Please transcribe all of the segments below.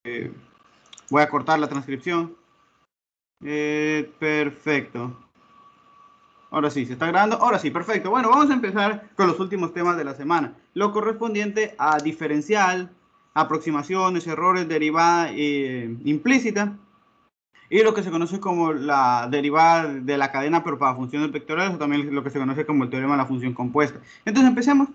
voy a cortar la transcripción. Perfecto. Ahora sí, se está grabando. Ahora sí, perfecto. Bueno, vamos a empezar con los últimos temas de la semana. Lo correspondiente a diferencial, aproximaciones, errores, derivada implícita y lo que se conoce como la derivada de la cadena, pero para funciones vectoriales, o también lo que se conoce como el teorema de la función compuesta. Entonces empecemos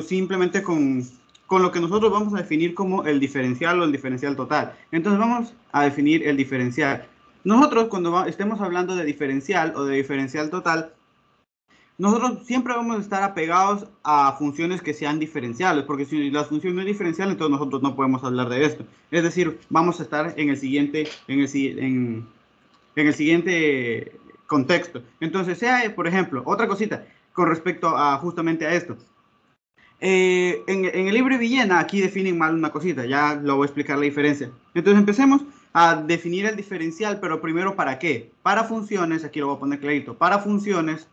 simplemente con lo que nosotros vamos a definir como el diferencial o el diferencial total. Entonces vamos a definir el diferencial. Nosotros cuando estemos hablando de diferencial o de diferencial total, nosotros siempre vamos a estar apegados a funciones que sean diferenciables, porque si la función no es diferencial, entonces nosotros no podemos hablar de esto. Es decir, vamos a estar en el siguiente, en el siguiente contexto. Entonces, sea, por ejemplo, otra cosita con respecto a justamente a esto. En el libro de Villena, aquí definen mal una cosita, ya lo voy a explicar la diferencia. Entonces, empecemos a definir el diferencial, pero primero, ¿para qué? Para funciones, aquí lo voy a poner clarito, para funciones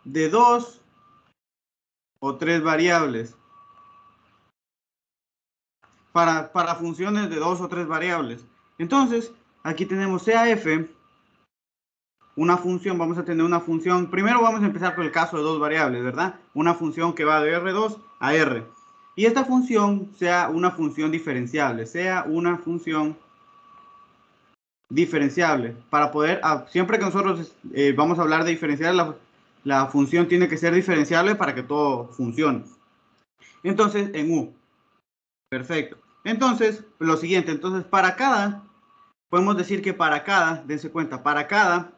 de 2 o 3 variables. Para funciones de 2 o 3 variables. Entonces, aquí tenemos CAF, una función, vamos a tener una función, primero vamos a empezar con el caso de 2 variables, ¿verdad? Una función que va de R2 a R. Y esta función sea una función diferenciable, para poder, siempre que nosotros vamos a hablar de diferencial, la función tiene que ser diferenciable para que todo funcione. Entonces, en U. Perfecto. Entonces, lo siguiente, entonces podemos decir que dense cuenta, para cada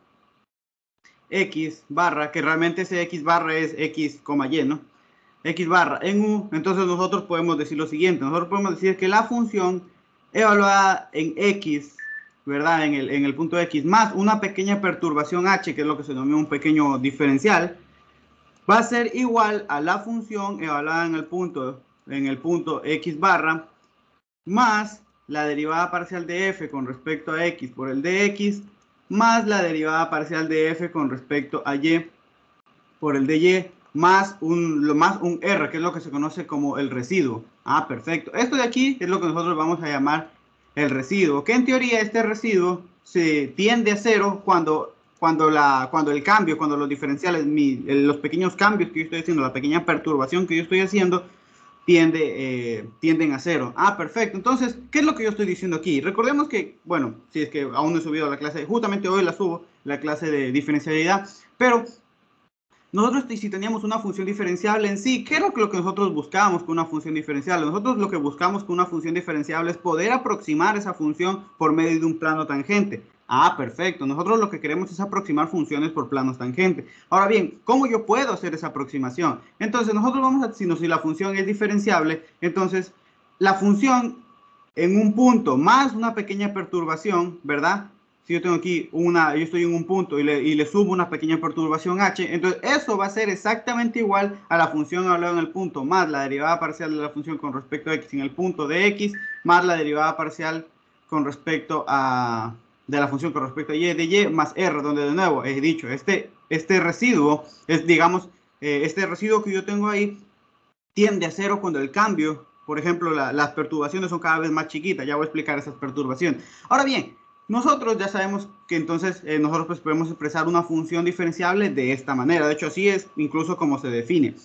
X barra, que realmente ese X barra es X, Y, ¿no? X barra en U, entonces nosotros podemos decir lo siguiente, nosotros podemos decir que la función evaluada en X, ¿verdad? En el punto X, más una pequeña perturbación H, que es lo que se denomina un pequeño diferencial, va a ser igual a la función evaluada en el punto X barra, más la derivada parcial de f con respecto a x por el de x, más la derivada parcial de f con respecto a y por el de y, más un r, que es lo que se conoce como el residuo. Ah, perfecto. Esto de aquí es lo que nosotros vamos a llamar el residuo, que en teoría este residuo se tiende a cero cuando los diferenciales, los pequeños cambios que yo estoy haciendo, la pequeña perturbación que yo estoy haciendo, tienden a cero. Ah, perfecto. Entonces, ¿qué es lo que yo estoy diciendo aquí? Recordemos que, bueno, si es que aún no he subido la clase, justamente hoy la subo, la clase de diferencialidad, pero nosotros si teníamos una función diferenciable en sí, ¿qué es lo que nosotros buscábamos con una función diferenciable? Nosotros lo que buscamos con una función diferenciable es poder aproximar esa función por medio de un plano tangente. Ah, perfecto. Nosotros lo que queremos es aproximar funciones por planos tangentes. Ahora bien, ¿cómo yo puedo hacer esa aproximación? Entonces nosotros vamos a, si la función es diferenciable, entonces la función en un punto más una pequeña perturbación, ¿verdad? Si yo tengo aquí yo estoy en un punto y le subo una pequeña perturbación h, entonces eso va a ser exactamente igual a la función hablada en el punto, más la derivada parcial de la función con respecto a x en el punto de x, más la derivada parcial con respecto a de la función con respecto a y de y, más r, donde de nuevo he dicho, este residuo es, digamos, este residuo que yo tengo ahí tiende a cero cuando el cambio, por ejemplo, las perturbaciones son cada vez más chiquitas. Ya voy a explicar esas perturbaciones. Ahora bien, nosotros ya sabemos que entonces nosotros pues podemos expresar una función diferenciable de esta manera. De hecho, así es incluso como se define.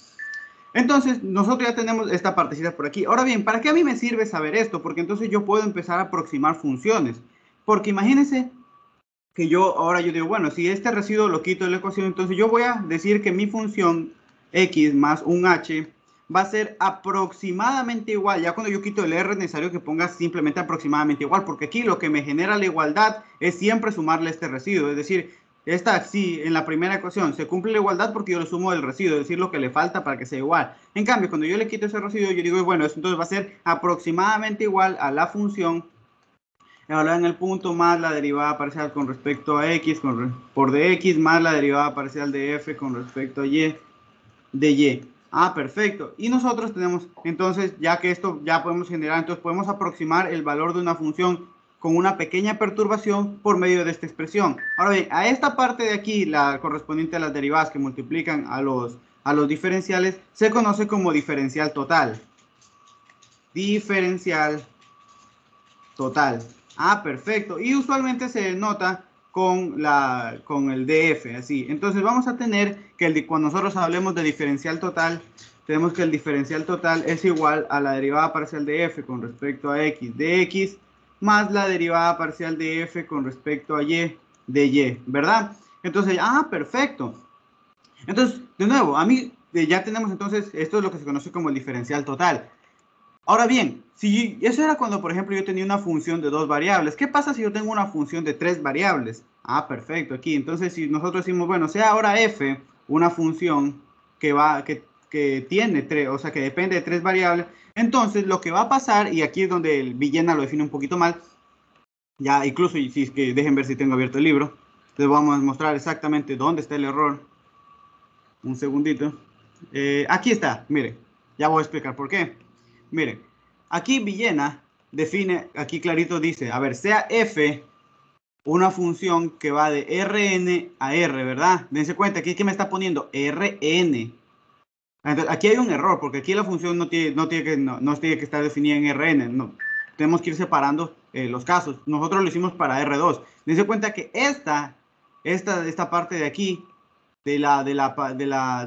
Entonces, nosotros ya tenemos esta partecita por aquí. Ahora bien, ¿para qué a mí me sirve saber esto? Porque entonces yo puedo empezar a aproximar funciones. Porque imagínense que ahora yo digo, bueno, si este residuo lo quito de la ecuación, entonces yo voy a decir que mi función x más un h va a ser aproximadamente igual. Ya cuando yo quito el r es necesario que ponga simplemente aproximadamente igual, porque aquí lo que me genera la igualdad es siempre sumarle este residuo. Es decir, sí, en la primera ecuación se cumple la igualdad porque yo le sumo el residuo, es decir, lo que le falta para que sea igual. En cambio, cuando yo le quito ese residuo, yo digo, bueno, eso entonces va a ser aproximadamente igual a la función evaluada en el punto más la derivada parcial con respecto a x por dx más la derivada parcial de f con respecto a y de y. Ah, perfecto. Y nosotros tenemos, entonces, ya que esto ya podemos generar, entonces podemos aproximar el valor de una función con una pequeña perturbación por medio de esta expresión. Ahora bien, a esta parte de aquí, la correspondiente a las derivadas que multiplican a los diferenciales, se conoce como diferencial total. diferencial total. Ah, perfecto. Y usualmente se denota con el DF, así. Entonces vamos a tener que cuando nosotros hablemos de diferencial total, tenemos que el diferencial total es igual a la derivada parcial de f con respecto a x de x más la derivada parcial de f con respecto a y de y, ¿verdad? Entonces, perfecto. Entonces, de nuevo, a mí ya tenemos entonces, esto es lo que se conoce como el diferencial total. Ahora bien, si eso era cuando, por ejemplo, yo tenía una función de 2 variables. ¿Qué pasa si yo tengo una función de 3 variables? Ah, perfecto, aquí. Entonces, si nosotros decimos, bueno, sea ahora f una función que tiene 3, o sea, que depende de 3 variables, entonces lo que va a pasar, y aquí es donde el Villena lo define un poquito mal, ya incluso si es que dejen ver si tengo abierto el libro, les vamos a mostrar exactamente dónde está el error. Un segundito. Aquí está, mire, ya voy a explicar por qué. Miren, aquí Villena define, aquí clarito dice, a ver, sea f una función que va de Rn a R, ¿verdad? Dense cuenta, aquí que me está poniendo Rn. Entonces, aquí hay un error, porque aquí la función no tiene que estar definida en Rn, no. Tenemos que ir separando los casos. Nosotros lo hicimos para R2. Dense cuenta que esta parte de aquí de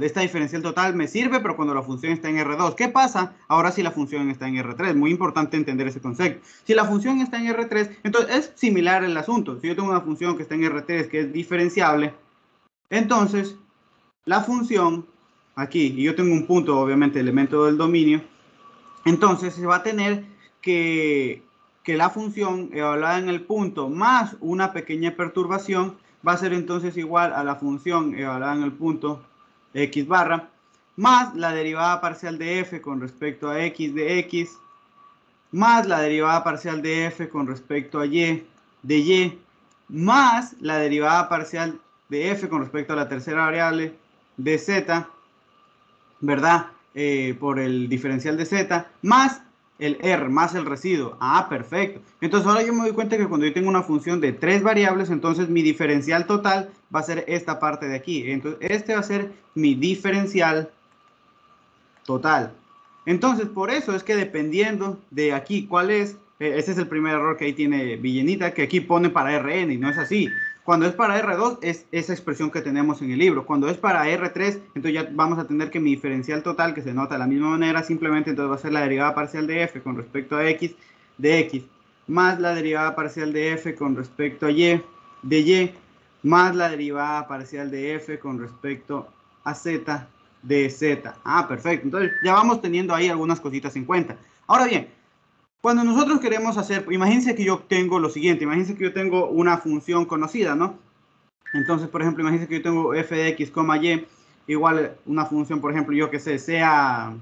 esta diferencial total me sirve, pero cuando la función está en R2. ¿Qué pasa ahora si la función está en R3? Muy importante entender ese concepto. Si la función está en R3, entonces es similar el asunto. Si yo tengo una función que está en R3, que es diferenciable, entonces la función aquí, y yo tengo un punto, obviamente, elemento del dominio, entonces se va a tener que la función evaluada en el punto más una pequeña perturbación va a ser entonces igual a la función evaluada en el punto x barra más la derivada parcial de f con respecto a x de x más la derivada parcial de f con respecto a y de y más la derivada parcial de f con respecto a la tercera variable de z, ¿verdad? Por el diferencial de z, más el R, más el residuo. Ah, perfecto. Entonces ahora yo me doy cuenta que cuando yo tengo una función de 3 variables, entonces mi diferencial total va a ser esta parte de aquí. Entonces este va a ser mi diferencial total. Entonces por eso es que dependiendo de aquí cuál es, ese es el primer error que ahí tiene Villenita, que aquí pone para Rn y no es así. Cuando es para R2 es esa expresión que tenemos en el libro. Cuando es para R3, entonces ya vamos a tener que mi diferencial total, que se nota de la misma manera, simplemente entonces va a ser la derivada parcial de f con respecto a x de x, más la derivada parcial de f con respecto a y de y, más la derivada parcial de f con respecto a z de z. Ah, perfecto. Entonces ya vamos teniendo ahí algunas cositas en cuenta. Ahora bien, cuando nosotros queremos hacer, imagínense que yo tengo lo siguiente, imagínense que yo tengo una función conocida, ¿no? Entonces, por ejemplo, imagínense que yo tengo f de x, y igual una función, por ejemplo, yo que sé, sea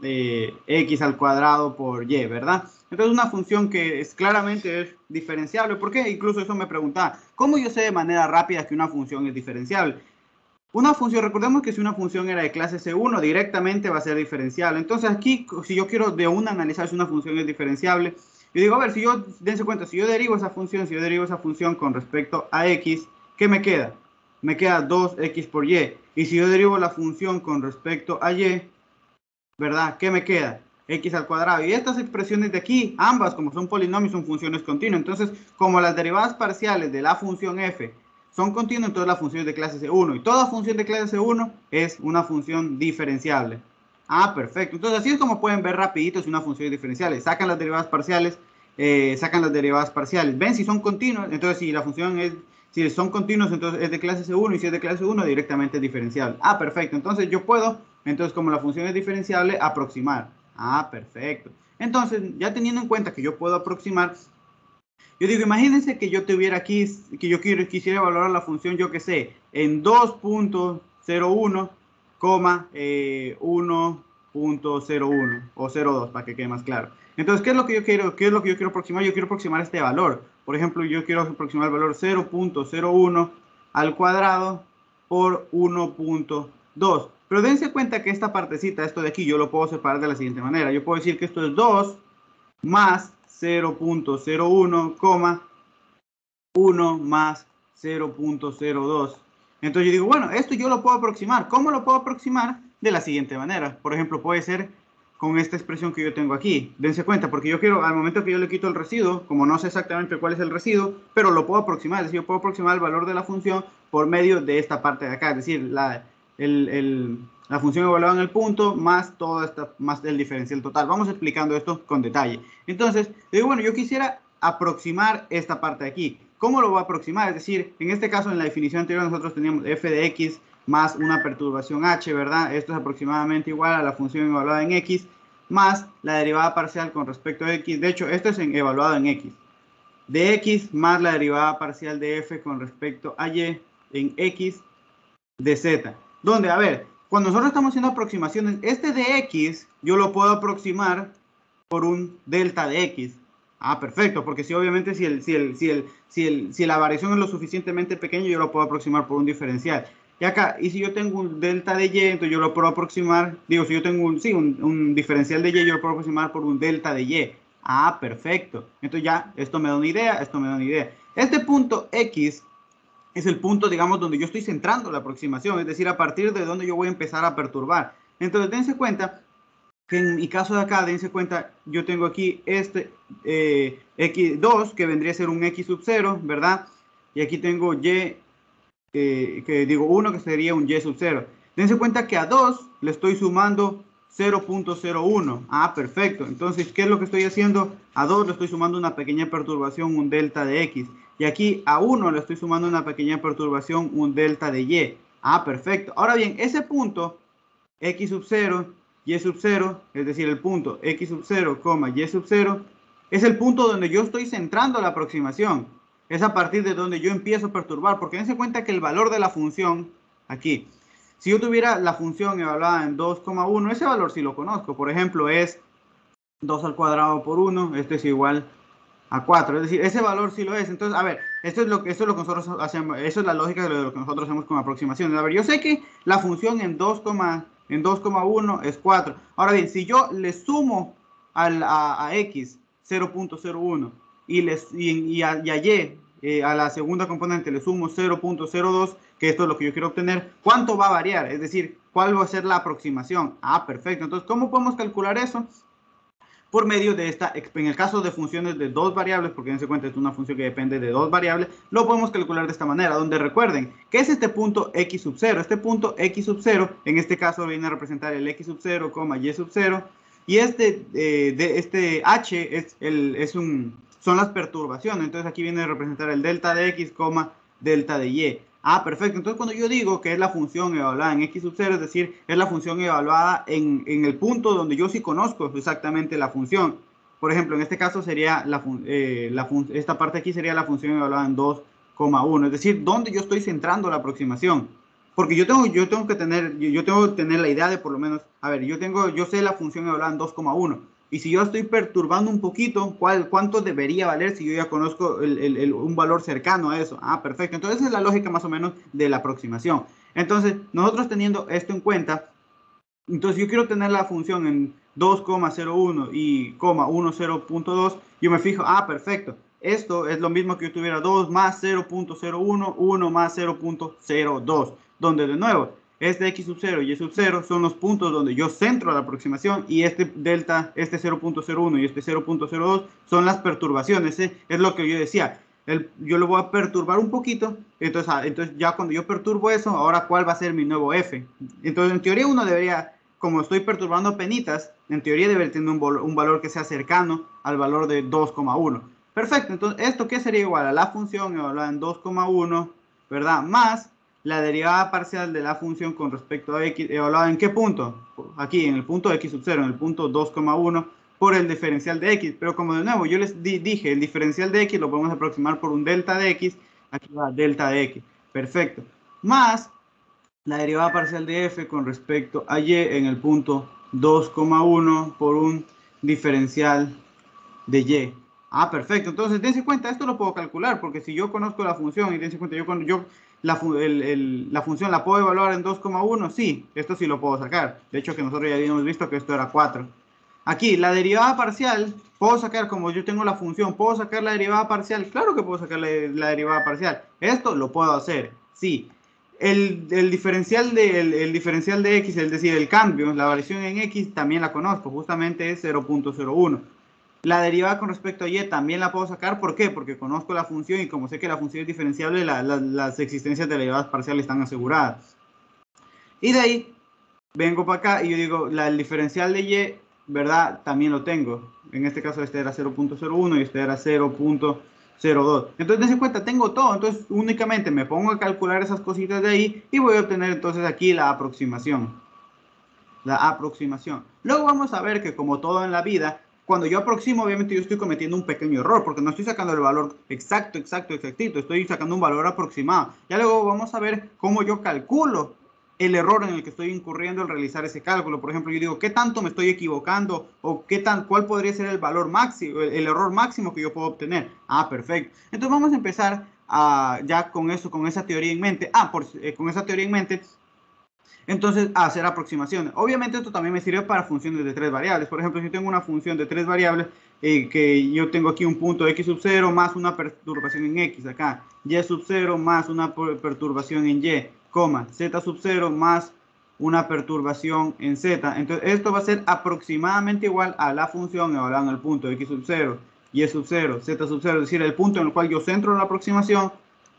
x al cuadrado por y, ¿verdad? Entonces, una función que claramente es diferenciable. ¿Por qué? Incluso eso me preguntaba, ¿cómo yo sé de manera rápida que una función es diferenciable? Una función, recordemos que si una función era de clase C1, directamente va a ser diferenciable. Entonces aquí, si yo quiero de una analizar si una función es diferenciable, yo digo, a ver, si yo, dense cuenta, si yo derivo esa función con respecto a x, ¿qué me queda? Me queda 2x por y. Y si yo derivo la función con respecto a y, ¿verdad? ¿Qué me queda? X al cuadrado. Y estas expresiones de aquí, ambas, como son polinomios, son funciones continuas. Entonces, como las derivadas parciales de la función f son continuas, entonces la función es de clase C1. Y toda función de clase C1 es una función diferenciable. Ah, perfecto. Entonces, así es como pueden ver rapidito si una función es diferenciable. Sacan las derivadas parciales, Ven si son continuas. Entonces, si son continuos, entonces es de clase C1. Y si es de clase 1, directamente es diferenciable. Ah, perfecto. Entonces, yo puedo, entonces, como la función es diferenciable, aproximar. Ah, perfecto. Entonces, ya teniendo en cuenta que yo puedo aproximar, yo digo, imagínense que yo tuviera aquí, que yo quisiera evaluar la función, yo que sé, en 2.01, 1.01 o 0.2, para que quede más claro. Entonces, ¿qué es lo que yo quiero? ¿Qué es lo que yo quiero aproximar? Yo quiero aproximar este valor. Por ejemplo, yo quiero aproximar el valor 0.01 al cuadrado por 1.2. Pero dense cuenta que esta partecita, esto de aquí, yo lo puedo separar de la siguiente manera. Yo puedo decir que esto es 2 más 0.01, 1 más 0.02. Entonces yo digo, bueno, esto yo lo puedo aproximar. ¿Cómo lo puedo aproximar? De la siguiente manera. Por ejemplo, puede ser con esta expresión que yo tengo aquí. Dense cuenta, porque yo quiero, al momento que yo le quito el residuo, como no sé exactamente cuál es el residuo, pero lo puedo aproximar, es decir, yo puedo aproximar el valor de la función por medio de esta parte de acá, es decir, la función evaluada en el punto más todo más el diferencial total. Vamos explicando esto con detalle. Entonces, digo, bueno, yo quisiera aproximar esta parte de aquí. ¿Cómo lo voy a aproximar? Es decir, en este caso, en la definición anterior, nosotros teníamos f de x más una perturbación h, ¿verdad? Esto es aproximadamente igual a la función evaluada en x más la derivada parcial con respecto a x. De hecho, esto es evaluado en x. De x más la derivada parcial de f con respecto a y en x de z. Donde, a ver, cuando nosotros estamos haciendo aproximaciones, este de x yo lo puedo aproximar por un delta de x. Ah, perfecto, porque si obviamente si la variación es lo suficientemente pequeña, yo lo puedo aproximar por un diferencial. Y acá, y si yo tengo un delta de y, entonces yo lo puedo aproximar, digo, si yo tengo un diferencial de y, yo lo puedo aproximar por un delta de y. Ah, perfecto. Entonces ya, esto me da una idea, esto me da una idea. Este punto x es el punto, digamos, donde yo estoy centrando la aproximación, es decir, a partir de donde yo voy a empezar a perturbar. Entonces, dense cuenta que en mi caso de acá, dense cuenta, yo tengo aquí este x2, que vendría a ser un x sub 0, ¿verdad? Y aquí tengo y, que digo 1, que sería un y sub 0. Dense cuenta que a 2 le estoy sumando 0.01. Ah, perfecto. Entonces, ¿qué es lo que estoy haciendo? A 2 le estoy sumando una pequeña perturbación, un delta de x. Y aquí a 1 le estoy sumando una pequeña perturbación, un delta de y. Ah, perfecto. Ahora bien, ese punto x sub 0, y sub 0, es decir, el punto x sub 0, y sub 0, es el punto donde yo estoy centrando la aproximación. Es a partir de donde yo empiezo a perturbar, porque dense cuenta que el valor de la función, aquí, si yo tuviera la función evaluada en 2,1, ese valor sí lo conozco. Por ejemplo, es 2 al cuadrado por 1, esto es igual a 4. Es decir, ese valor sí lo es. Entonces, a ver, esto es lo que nosotros hacemos, eso es la lógica de lo que nosotros hacemos con aproximaciones. A ver, yo sé que la función en 2,1 es 4. Ahora bien, si yo le sumo a x 0.01 y a y, a la segunda componente le sumo 0.02, que esto es lo que yo quiero obtener, ¿cuánto va a variar? Es decir, ¿cuál va a ser la aproximación? Ah, perfecto. Entonces, ¿cómo podemos calcular eso? Por medio de esta, en el caso de funciones de dos variables, porque dense cuenta es una función que depende de dos variables, lo podemos calcular de esta manera, donde recuerden que es este punto x sub 0. Este punto x sub 0, en este caso viene a representar el x sub 0, y sub 0, y este h son las perturbaciones. Entonces aquí viene a representar el delta de x, delta de y. Ah, perfecto. Entonces, cuando yo digo que es la función evaluada en x sub 0, es decir, es la función evaluada en el punto donde yo sí conozco exactamente la función. Por ejemplo, en este caso sería esta parte aquí sería la función evaluada en 2,1, es decir, donde yo estoy centrando la aproximación. Porque yo tengo que tener la idea de por lo menos, a ver, yo sé la función evaluada en 2,1. Y si yo estoy perturbando un poquito, ¿cuánto debería valer si yo ya conozco un valor cercano a eso? Ah, perfecto. Entonces esa es la lógica más o menos de la aproximación. Entonces, nosotros teniendo esto en cuenta, entonces yo quiero tener la función en 2,01 y 10.2, yo me fijo, ah, perfecto. Esto es lo mismo que yo tuviera 2 más 0.01, 1 más 0.02, donde de nuevo, este x sub 0 y y sub 0 son los puntos donde yo centro la aproximación y este delta, este 0.01 y este 0.02 son las perturbaciones. Es lo que yo decía. Yo lo voy a perturbar un poquito, entonces ya cuando yo perturbo eso, ahora ¿cuál va a ser mi nuevo f? Entonces en teoría uno debería, como estoy perturbando penitas, en teoría debería tener un valor que sea cercano al valor de 2,1. Perfecto, entonces esto ¿qué sería igual? A la función evaluada en 2,1, ¿verdad? Más la derivada parcial de la función con respecto a x, evaluada en qué punto? Aquí, en el punto x sub 0, en el punto 2,1, por el diferencial de x. Pero como de nuevo yo les dije, el diferencial de x lo podemos aproximar por un delta de x, aquí va delta de x. Perfecto. Más la derivada parcial de f con respecto a y en el punto 2,1 por un diferencial de y. Ah, perfecto. Entonces, dense cuenta, esto lo puedo calcular, porque si yo conozco la función y dense cuenta, la función la puedo evaluar en 2,1, sí, esto sí lo puedo sacar. De hecho, que nosotros ya habíamos visto que esto era 4. Aquí, la derivada parcial, puedo sacar, como yo tengo la función, ¿puedo sacar la derivada parcial? Claro que puedo sacar la derivada parcial. Esto lo puedo hacer, sí. El diferencial el diferencial de x, es decir, el cambio, la variación en x, también la conozco, justamente es 0.01. La derivada con respecto a y también la puedo sacar, ¿por qué? Porque conozco la función y como sé que la función es diferenciable, las existencias de derivadas parciales están aseguradas. Y de ahí vengo para acá y yo digo, el diferencial de y, ¿verdad? También lo tengo. En este caso este era 0.01 y este era 0.02. Entonces, dense cuenta, tengo todo. Entonces, únicamente me pongo a calcular esas cositas de ahí y voy a obtener entonces aquí la aproximación. La aproximación. Luego vamos a ver que como todo en la vida, cuando yo aproximo, obviamente yo estoy cometiendo un pequeño error, porque no estoy sacando el valor exactito, estoy sacando un valor aproximado. Ya luego vamos a ver cómo yo calculo el error en el que estoy incurriendo al realizar ese cálculo. Por ejemplo, yo digo, ¿qué tanto me estoy equivocando? ¿O cuál podría ser el valor máximo, el error máximo que yo puedo obtener? Ah, perfecto. Entonces vamos a empezar ya con eso, con esa teoría en mente. Con esa teoría en mente, entonces, hacer aproximaciones. Obviamente esto también me sirve para funciones de 3 variables. Por ejemplo, si tengo una función de 3 variables, que yo tengo aquí un punto x sub 0 más una perturbación en x acá, y sub 0 más una perturbación en y, coma, z sub 0 más una perturbación en z. Entonces, esto va a ser aproximadamente igual a la función evaluada en el punto x sub 0, y sub 0, z sub 0, es decir, el punto en el cual yo centro la aproximación,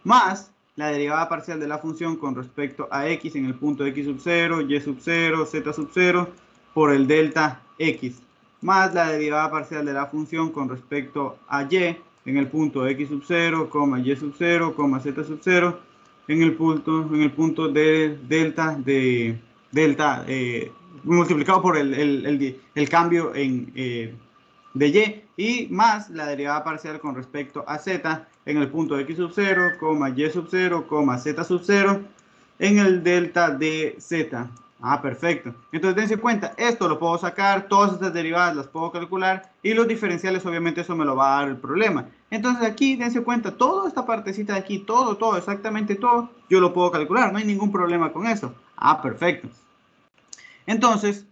más la derivada parcial de la función con respecto a x en el punto x sub 0, y sub 0, z sub 0 por el delta x, más la derivada parcial de la función con respecto a y en el punto x sub 0, y sub 0, z sub 0 en el punto de delta multiplicado por el cambio de y más la derivada parcial con respecto a z en el punto x sub 0, y sub 0, z sub 0 en el delta de z. Ah, perfecto. Entonces dense cuenta, esto lo puedo sacar, todas estas derivadas las puedo calcular y los diferenciales obviamente eso me lo va a dar el problema. Entonces aquí dense cuenta, toda esta partecita de aquí, todo, exactamente todo, yo lo puedo calcular, no hay ningún problema con eso. Ah, perfecto. Entonces,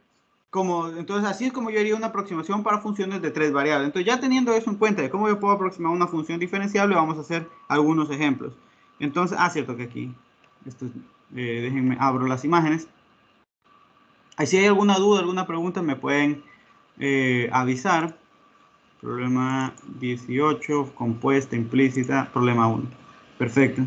entonces así es como yo haría una aproximación para funciones de 3 variables. Entonces ya teniendo eso en cuenta de cómo yo puedo aproximar una función diferenciable, vamos a hacer algunos ejemplos. Entonces, cierto que aquí, déjenme, abro las imágenes. Ahí si hay alguna duda, alguna pregunta, me pueden avisar. Problema 18, compuesta, implícita, problema 1. Perfecto.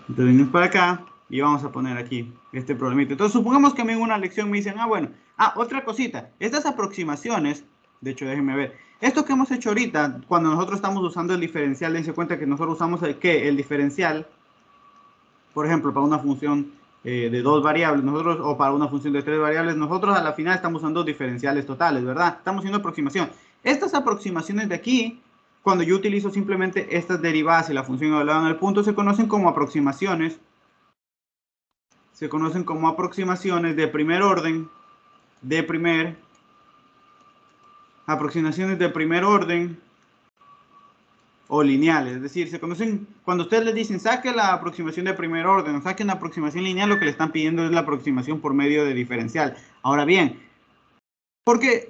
Entonces venimos para acá y vamos a poner aquí este problemita. Entonces supongamos que a mí en una lección me dicen, bueno, otra cosita, estas aproximaciones, de hecho déjenme ver, esto que hemos hecho ahorita, cuando nosotros estamos usando el diferencial, dense cuenta que nosotros usamos el diferencial, por ejemplo, para una función de 2 variables, o para una función de 3 variables, nosotros a la final estamos usando diferenciales totales, ¿verdad? Estamos haciendo aproximación. Estas aproximaciones de aquí, cuando yo utilizo simplemente estas derivadas y la función evaluada en el punto, se conocen como aproximaciones de primer orden, aproximaciones de primer orden o lineales. Es decir, se conocen, cuando ustedes les dicen saque la aproximación de primer orden o saque una aproximación lineal, lo que le están pidiendo es la aproximación por medio de diferencial. Ahora bien, ¿por qué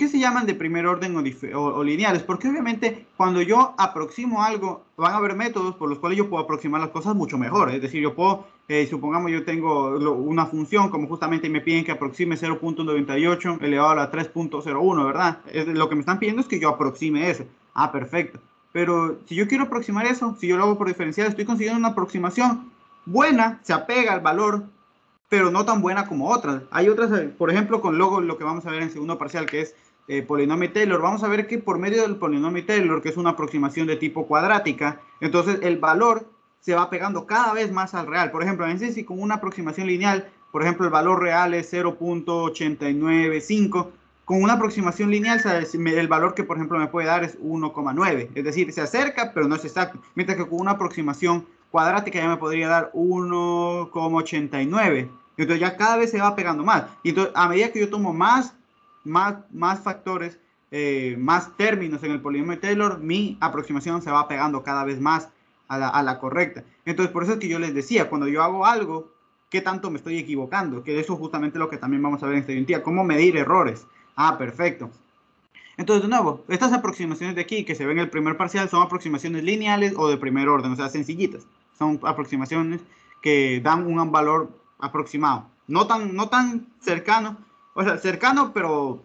se llaman de primer orden o lineales? Porque obviamente cuando yo aproximo algo, van a haber métodos por los cuales yo puedo aproximar las cosas mucho mejor. Es decir, yo puedo, supongamos yo tengo una función, como justamente me piden que aproxime 0.98 elevado a la 3.01, ¿verdad? Lo que me están pidiendo es que yo aproxime ese. Ah, perfecto. Pero si yo quiero aproximar eso, si yo lo hago por diferencial, estoy consiguiendo una aproximación buena, se apega al valor, pero no tan buena como otras. Hay otras, por ejemplo, con luego lo que vamos a ver en segundo parcial, que es polinomio Taylor. Vamos a ver que por medio del polinomio Taylor, que es una aproximación de tipo cuadrática, entonces el valor se va pegando cada vez más al real. Por ejemplo, en si con una aproximación lineal, por ejemplo, el valor real es 0.895, con una aproximación lineal, el valor que, por ejemplo, me puede dar es 1,9. Es decir, se acerca, pero no es exacto. Mientras que con una aproximación cuadrática ya me podría dar 1,89. Entonces ya cada vez se va pegando más. Y entonces a medida que yo tomo más factores, más términos en el polinomio Taylor, mi aproximación se va pegando cada vez más a la correcta. Entonces por eso es que yo les decía, cuando yo hago algo, ¿qué tanto me estoy equivocando? Que eso es justamente lo que también vamos a ver en esta identidad. ¿Cómo medir errores? Perfecto. Entonces, de nuevo, estas aproximaciones de aquí que se ven en el primer parcial son aproximaciones lineales o de primer orden, o sea, sencillitas. Son aproximaciones que dan un valor aproximado. No tan cercano, o sea, cercano, pero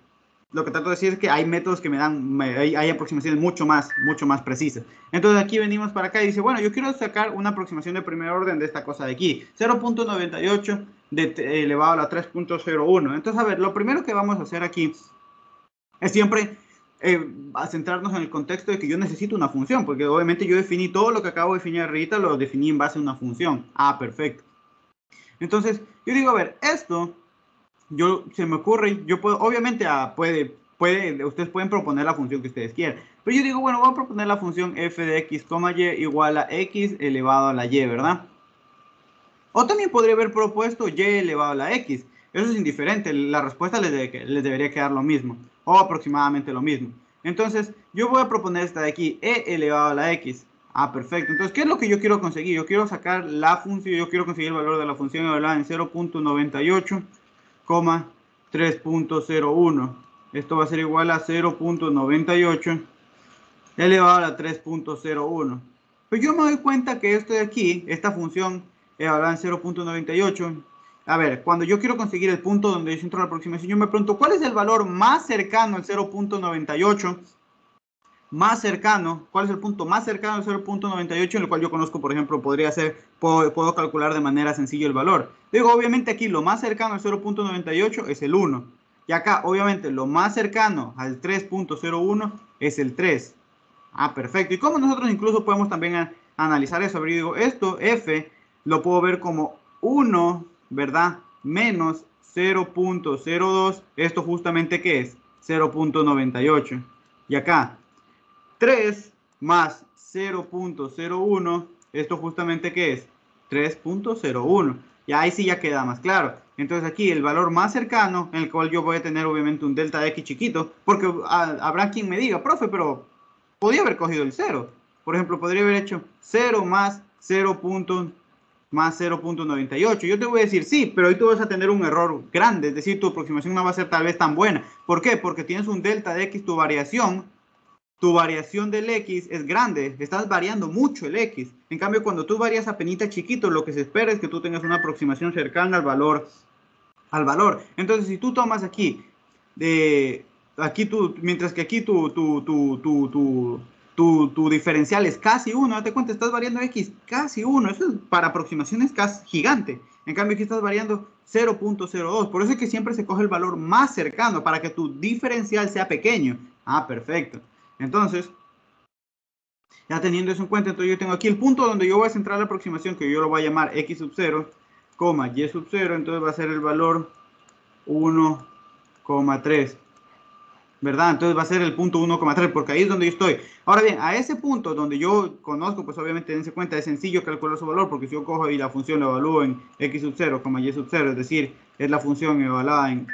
lo que trato de decir es que hay métodos que hay aproximaciones mucho más precisas. Entonces aquí venimos para acá y dice, bueno, yo quiero sacar una aproximación de primer orden de esta cosa de aquí, 0.98 elevado a la 3.01. Entonces, a ver, lo primero que vamos a hacer aquí es siempre a centrarnos en el contexto de que yo necesito una función, porque obviamente yo definí todo lo que acabo de definir ahorita, lo definí en base a una función. Ah, perfecto. Entonces, yo digo, a ver, esto, se me ocurre, yo puedo, obviamente, ustedes pueden proponer la función que ustedes quieran, pero yo digo, bueno, voy a proponer la función f de x, y igual a x elevado a la y, ¿verdad? O también podría haber propuesto y elevado a la x. Eso es indiferente, la respuesta les debería quedar lo mismo, o aproximadamente lo mismo. Entonces, yo voy a proponer esta de aquí, e elevado a la x. Ah, perfecto. Entonces, ¿qué es lo que yo quiero conseguir? Yo quiero sacar la función, yo quiero conseguir el valor de la función evaluada en 0.98, 3.01. Esto va a ser igual a 0.98 elevado a la 3.01. Pues yo me doy cuenta que esto de aquí, esta función evaluada en 0.98, a ver, cuando yo quiero conseguir el punto donde yo centro la aproximación, yo me pregunto, ¿cuál es el valor más cercano al 0.98? Más cercano, ¿cuál es el punto más cercano al 0.98? En el cual yo conozco, por ejemplo, puedo calcular de manera sencilla el valor. Digo, obviamente aquí lo más cercano al 0.98 es el 1. Y acá, obviamente, lo más cercano al 3.01 es el 3. Ah, perfecto. Y como nosotros incluso podemos también analizar eso. Yo digo, esto, f, lo puedo ver como 1, ¿verdad? Menos 0.02. ¿Esto justamente qué es? 0.98. Y acá, 3 más 0.01. ¿Esto justamente qué es? 3.01. Y ahí sí ya queda más claro. Entonces aquí el valor más cercano, en el cual yo voy a tener obviamente un delta de x chiquito, porque habrá quien me diga, profe, pero podía haber cogido el 0. Por ejemplo, podría haber hecho 0 más 0. Más 0.98. Yo te voy a decir, sí, pero hoy tú vas a tener un error grande, es decir, tu aproximación no va a ser tal vez tan buena. ¿Por qué? Porque tienes un delta de x, tu variación del x es grande, estás variando mucho el x. En cambio, cuando tú varías apenas chiquito, lo que se espera es que tú tengas una aproximación cercana al valor. Entonces, si tú tomas aquí, mientras que aquí tu diferencial es casi 1, date cuenta, estás variando x casi 1, eso es para aproximaciones casi gigante. En cambio, aquí estás variando 0.02, por eso es que siempre se coge el valor más cercano para que tu diferencial sea pequeño. Ah, perfecto. Entonces, ya teniendo eso en cuenta, entonces yo tengo aquí el punto donde yo voy a centrar la aproximación, que yo lo voy a llamar x sub 0, y sub 0, entonces va a ser el valor 1,3, ¿verdad? Entonces va a ser el punto 1,3, porque ahí es donde yo estoy. Ahora bien, a ese punto donde yo conozco, pues obviamente dense cuenta, es sencillo calcular su valor, porque si yo cojo y la función la evalúo en x sub 0, y sub 0, es decir, es la función evaluada en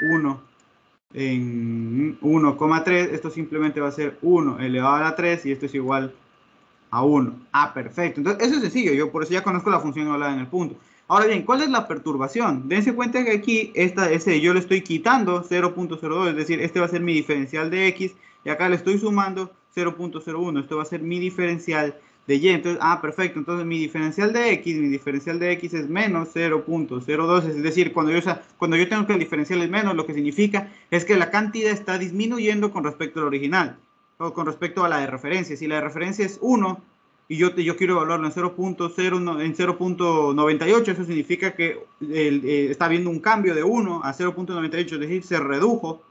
1,3, esto simplemente va a ser 1 elevado a la 3, y esto es igual a 1. Ah, perfecto. Entonces, eso es sencillo. Yo por eso ya conozco la función evaluada en el punto. Ahora bien, ¿cuál es la perturbación? Dense cuenta que aquí yo le estoy quitando 0.02, es decir, este va a ser mi diferencial de x, y acá le estoy sumando 0.01. Esto va a ser mi diferencial de y. Entonces, perfecto. Entonces, mi diferencial de x es menos 0.02. Es decir, cuando yo tengo que el diferencial es menos, lo que significa es que la cantidad está disminuyendo con respecto al original, o con respecto a la de referencia. Si la de referencia es 1 y yo quiero evaluarlo en 0.98, eso significa que está habiendo un cambio de 1 a 0.98, es decir, se redujo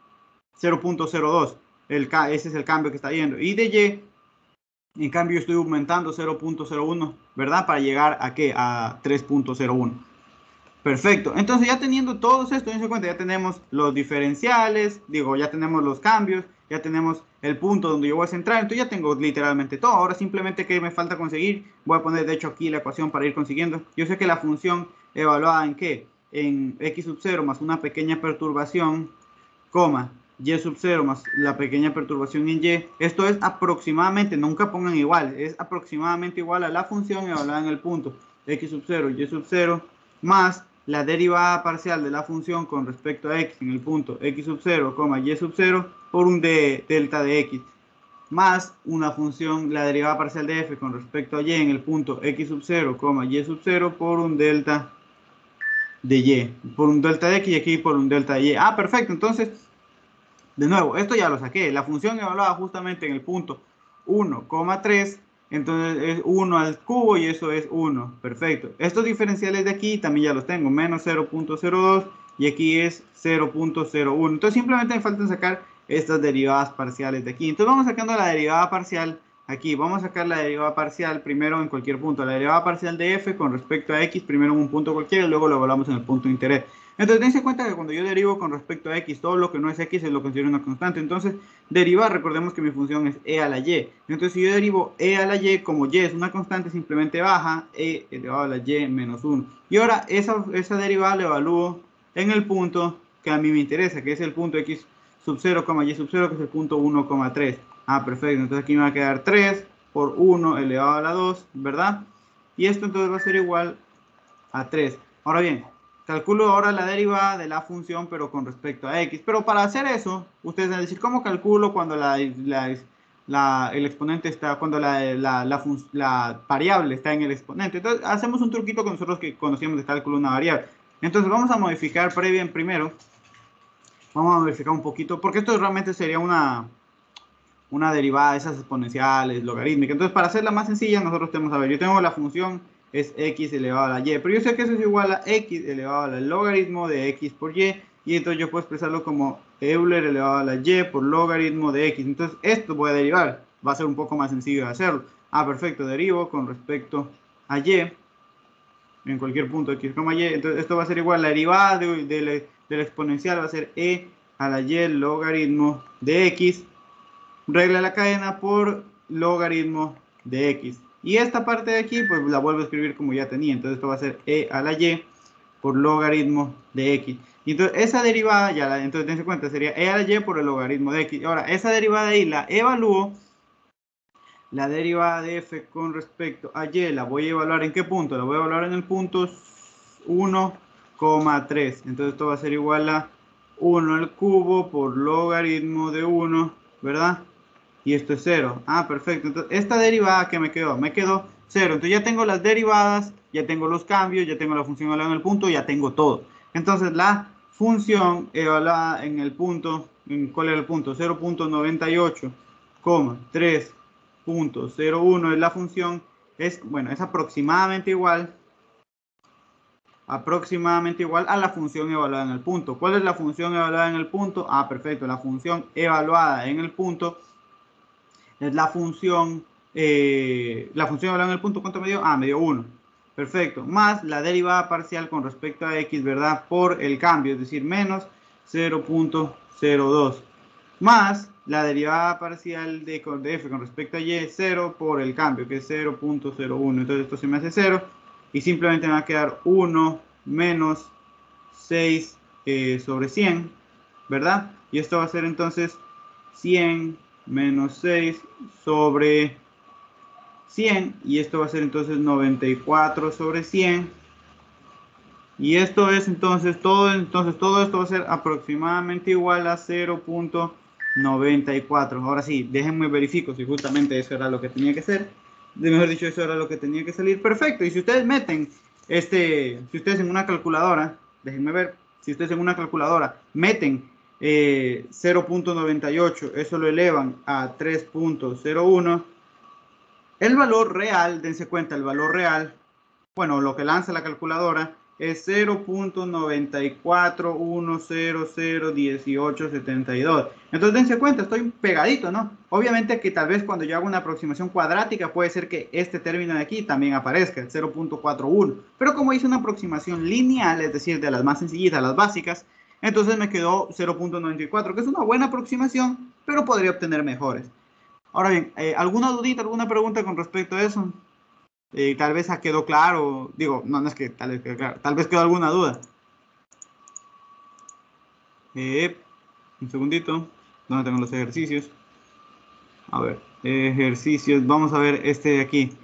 0.02. Ese es el cambio que está yendo. Y de y, en cambio, estoy aumentando 0.01, ¿verdad? Para llegar a ¿qué? A 3.01. Perfecto. Entonces, ya teniendo todo esto, en cuenta, ya tenemos los diferenciales, ya tenemos los cambios, ya tenemos el punto donde yo voy a centrar. Entonces, ya tengo literalmente todo. Ahora, simplemente, ¿qué me falta conseguir? Voy a poner, de hecho, aquí la ecuación para ir consiguiendo. Yo sé que la función evaluada en ¿qué? En x sub 0 más una pequeña perturbación, y sub 0 más la pequeña perturbación en y. Esto es aproximadamente, nunca pongan igual, es aproximadamente igual a la función evaluada en el punto x sub 0, y sub 0 más la derivada parcial de la función con respecto a x en el punto x sub 0, y sub 0 por un delta de x. más una función, la derivada parcial de f con respecto a y en el punto x sub 0, y sub 0 por un delta de y, por un delta de x y aquí por un delta de y. Ah, perfecto, entonces, de nuevo, esto ya lo saqué, la función evaluada justamente en el punto 1,3, entonces es 1 al cubo y eso es 1, perfecto. Estos diferenciales de aquí también ya los tengo, menos 0.02 y aquí es 0.01, entonces simplemente me falta sacar estas derivadas parciales de aquí. Entonces vamos sacando la derivada parcial aquí. Vamos a sacar la derivada parcial primero en cualquier punto. La derivada parcial de f con respecto a x, primero en un punto cualquiera y luego lo evaluamos en el punto de interés. Entonces dense cuenta que cuando yo derivo con respecto a x, todo lo que no es x es lo que considero una constante. Entonces derivar, recordemos que mi función es e a la y. Entonces si yo derivo e a la y, como y es una constante, simplemente baja e elevado a la y menos 1. Y ahora esa derivada la evalúo en el punto que a mí me interesa, que es el punto x sub 0, y sub 0, que es el punto 1,3. Ah, perfecto. Entonces aquí me va a quedar 3 por 1 elevado a la 2, ¿verdad? Y esto entonces va a ser igual a 3. Ahora bien, calculo ahora la derivada de la función, pero con respecto a x. Pero para hacer eso, ustedes van a decir, ¿cómo calculo cuando el exponente está, cuando la variable está en el exponente? Entonces, hacemos un truquito con nosotros que conocíamos de cálculo de una variable. Entonces, vamos a modificar primero. Vamos a modificar un poquito, porque esto realmente sería una derivada de esas exponenciales, logarítmicas. Entonces, para hacerla más sencilla, nosotros tenemos, a ver, yo tengo la función es x elevado a la y, pero yo sé que eso es igual a x elevado al logaritmo de x por y entonces yo puedo expresarlo como Euler elevado a la y por logaritmo de x. Entonces, esto voy a derivar, va a ser un poco más sencillo de hacerlo. Ah, perfecto, derivo con respecto a y, en cualquier punto x, y, entonces esto va a ser igual, la derivada del exponencial va a ser e a la y logaritmo de x, regla de la cadena por logaritmo de x. Y esta parte de aquí, pues la vuelvo a escribir como ya tenía. Entonces esto va a ser e a la y por logaritmo de x. Y entonces esa derivada, entonces dense cuenta, sería e a la y por el logaritmo de x. Ahora, esa derivada ahí la evalúo. La derivada de f con respecto a y la voy a evaluar en qué punto. La voy a evaluar en el punto 1,3. Entonces esto va a ser igual a 1 al cubo por logaritmo de 1, ¿verdad? Y esto es 0. Ah, perfecto. Entonces, esta derivada que me quedó 0. Entonces ya tengo las derivadas, ya tengo los cambios, ya tengo la función evaluada en el punto, ya tengo todo. Entonces la función evaluada en el punto, ¿cuál era el punto? 0.98, 3.01 es la función, bueno, es aproximadamente igual a la función evaluada en el punto. ¿Cuál es la función evaluada en el punto? Ah, perfecto, la función evaluada en el punto es la función evaluada en el punto. ¿Cuánto me dio? Ah, me dio 1. Perfecto. Más la derivada parcial con respecto a x, ¿verdad? Por el cambio, es decir, menos 0.02. Más la derivada parcial de f con respecto a y, 0 por el cambio, que es 0.01. Entonces esto se me hace 0. Y simplemente me va a quedar 1 menos 6 sobre 100, ¿verdad? Y esto va a ser entonces 100 menos 6 sobre 100, y esto va a ser entonces 94 sobre 100, y esto es entonces todo esto va a ser aproximadamente igual a 0.94. Ahora sí, déjenme verifico si justamente eso era lo que tenía que ser, mejor dicho, eso era lo que tenía que salir. Perfecto. Y si ustedes meten si ustedes en una calculadora, déjenme ver, si ustedes en una calculadora meten 0.98, eso lo elevan a 3.01, el valor real, dense cuenta, el valor real, bueno, lo que lanza la calculadora es 0.941001872. Entonces dense cuenta, estoy pegadito, ¿no? Obviamente que tal vez cuando yo hago una aproximación cuadrática puede ser que este término de aquí también aparezca, el 0.41. Pero como hice una aproximación lineal, es decir, de las más sencillitas a las básicas, entonces me quedó 0.94, que es una buena aproximación, pero podría obtener mejores. Ahora bien, ¿alguna dudita, alguna pregunta con respecto a eso? Tal vez quedó claro, digo, no, no es que tal vez quedó claro, tal vez quedó alguna duda. Un segundito, ¿dónde tengo los ejercicios? A ver, ejercicios, vamos a ver este de aquí.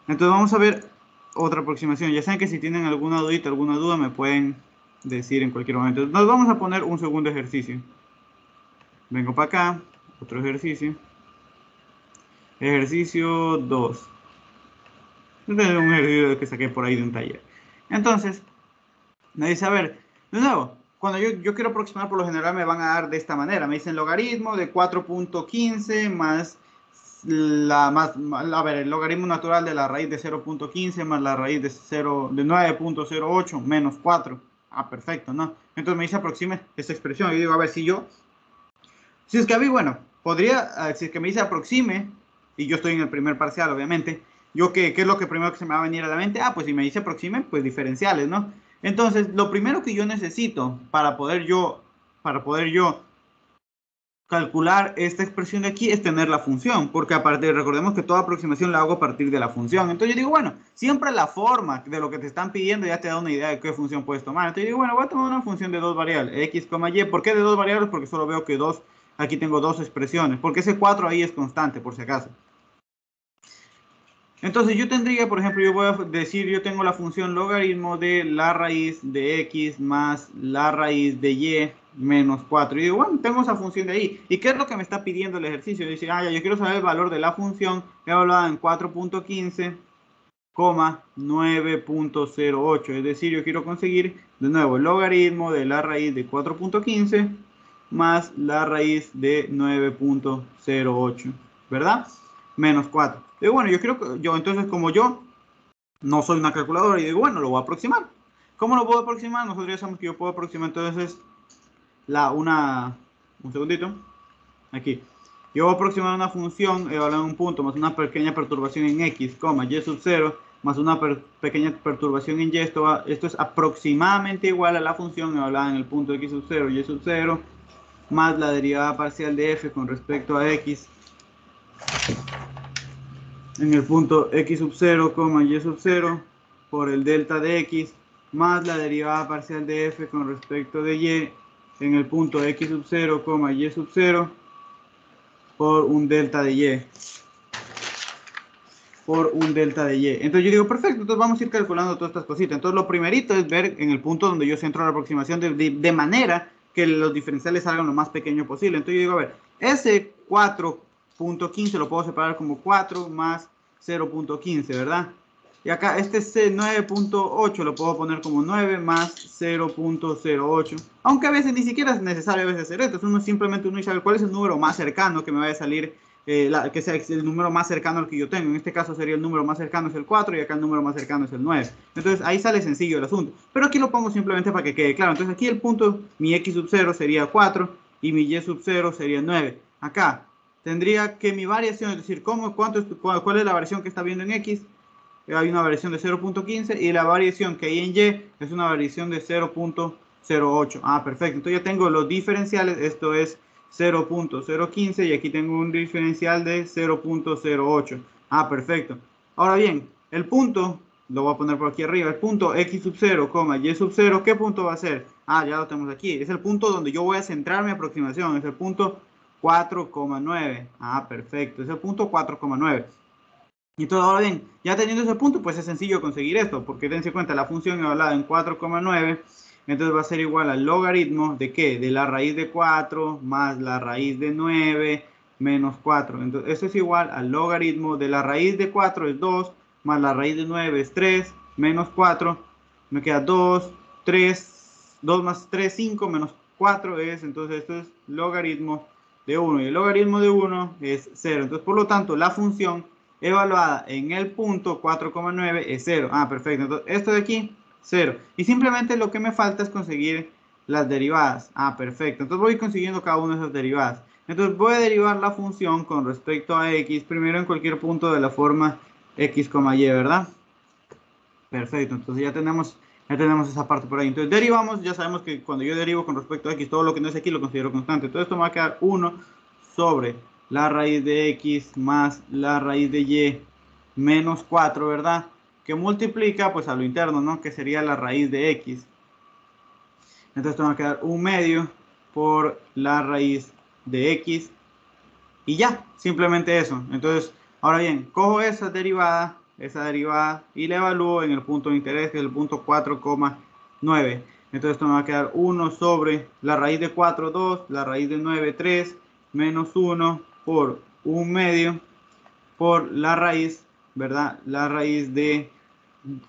Entonces vamos a ver otra aproximación. Ya saben que si tienen alguna dudita, alguna duda, me pueden decir en cualquier momento. Nos vamos a poner un segundo ejercicio. Vengo para acá, otro ejercicio. Ejercicio 2. Este es un ejercicio que saqué por ahí de un taller. Entonces, me dice, a ver, de nuevo, cuando yo quiero aproximar, por lo general me van a dar de esta manera. Me dicen logaritmo de 4.15 más el logaritmo natural de la raíz de 0.15 más la raíz de 9.08 menos 4. Ah, perfecto, ¿no? Entonces me dice aproxime esta expresión. Yo digo, a ver, si es que a mí, bueno, podría, si es que me dice aproxime, y yo estoy en el primer parcial, obviamente, ¿qué es lo que primero que se me va a venir a la mente? Ah, pues si me dice aproxime, pues diferenciales, ¿no? Entonces, lo primero que yo necesito para poder yo calcular esta expresión de aquí es tener la función, porque aparte, recordemos que toda aproximación la hago a partir de la función. Entonces yo digo, bueno, siempre la forma de lo que te están pidiendo ya te da una idea de qué función puedes tomar. Entonces yo digo, bueno, voy a tomar una función de dos variables, x, y. ¿Por qué de dos variables? Porque solo veo que aquí tengo dos expresiones, porque ese 4 ahí es constante, por si acaso. Entonces yo tendría, por ejemplo, yo voy a decir, yo tengo la función logaritmo de la raíz de x más la raíz de y menos 4. Y digo, bueno, tengo esa función de ahí. ¿Y qué es lo que me está pidiendo el ejercicio? Dice, ya, yo quiero saber el valor de la función evaluada en 4.15, 9.08. Es decir, yo quiero conseguir de nuevo el logaritmo de la raíz de 4.15 más la raíz de 9.08, ¿verdad? Menos 4. Digo, bueno, entonces como yo no soy una calculadora, y digo, bueno, lo voy a aproximar. ¿Cómo lo puedo aproximar? Nosotros ya sabemos que yo puedo aproximar entonces un segundito, aquí. Yo voy a aproximar una función evaluada en un punto más una pequeña perturbación en x, y sub 0 más una pequeña perturbación en y. Esto es aproximadamente igual a la función evaluada en el punto x sub 0, y sub 0 más la derivada parcial de f con respecto a x en el punto x sub 0, y sub 0 por el delta de x más la derivada parcial de f con respecto de y en el punto x sub 0, y sub 0 por un delta de y. Entonces yo digo, perfecto, entonces vamos a ir calculando todas estas cositas. Entonces lo primerito es ver en el punto donde yo centro la aproximación de manera que los diferenciales salgan lo más pequeño posible. Entonces yo digo, a ver, ese 4.15 lo puedo separar como 4 más 0.15, ¿verdad? Y acá este 9.8 lo puedo poner como 9 más 0.08. Aunque a veces ni siquiera es necesario a veces hacer esto. Uno simplemente sabe cuál es el número más cercano que me vaya a salir, que sea el número más cercano al que yo tengo. En este caso sería el número más cercano es el 4 y acá el número más cercano es el 9. Entonces ahí sale sencillo el asunto. Pero aquí lo pongo simplemente para que quede claro. Entonces aquí el punto, mi x sub 0 sería 4 y mi y sub 0 sería 9. Acá tendría que mi variación, es decir, cuál es la variación que está viendo en x. Hay una variación de 0.15 y la variación que hay en y es una variación de 0.08. Ah, perfecto. Entonces ya tengo los diferenciales. Esto es 0.015 y aquí tengo un diferencial de 0.08. Ah, perfecto. Ahora bien, el punto, lo voy a poner por aquí arriba, el punto x sub 0, y sub 0, ¿qué punto va a ser? Ah, ya lo tenemos aquí. Es el punto donde yo voy a centrar mi aproximación. Es el punto 4,9. Ah, perfecto. Es el punto 4,9. Y todo ahora bien, ya teniendo ese punto, pues es sencillo conseguir esto, porque dense cuenta, la función evaluada en 4,9, entonces va a ser igual al logaritmo de ¿qué? De la raíz de 4 más la raíz de 9 menos 4. Entonces, eso es igual al logaritmo de la raíz de 4 es 2, más la raíz de 9 es 3, menos 4, me queda 2, 3, 2 más 3, 5, menos 4 es, entonces esto es logaritmo de 1, y el logaritmo de 1 es 0. Entonces, por lo tanto, la función evaluada en el punto 4,9 es 0. Ah, perfecto. Entonces, esto de aquí, 0. Y simplemente lo que me falta es conseguir las derivadas. Ah, perfecto. Entonces voy consiguiendo cada una de esas derivadas. Entonces voy a derivar la función con respecto a x, primero en cualquier punto de la forma x, y, ¿verdad? Perfecto. Entonces ya tenemos esa parte por ahí. Entonces derivamos, ya sabemos que cuando yo derivo con respecto a x, todo lo que no es aquí lo considero constante. Entonces esto me va a quedar 1 sobre la raíz de x más la raíz de y menos 4, ¿verdad? Que multiplica pues a lo interno, ¿no? Que sería la raíz de x. Entonces esto me va a quedar 1 medio por la raíz de x. Y ya, simplemente eso. Entonces, ahora bien, cojo esa derivada y la evalúo en el punto de interés, que es el punto 4,9. Entonces esto me va a quedar 1 sobre la raíz de 4, 2, la raíz de 9, 3, menos 1 por 1 medio por la raíz, ¿verdad? La raíz de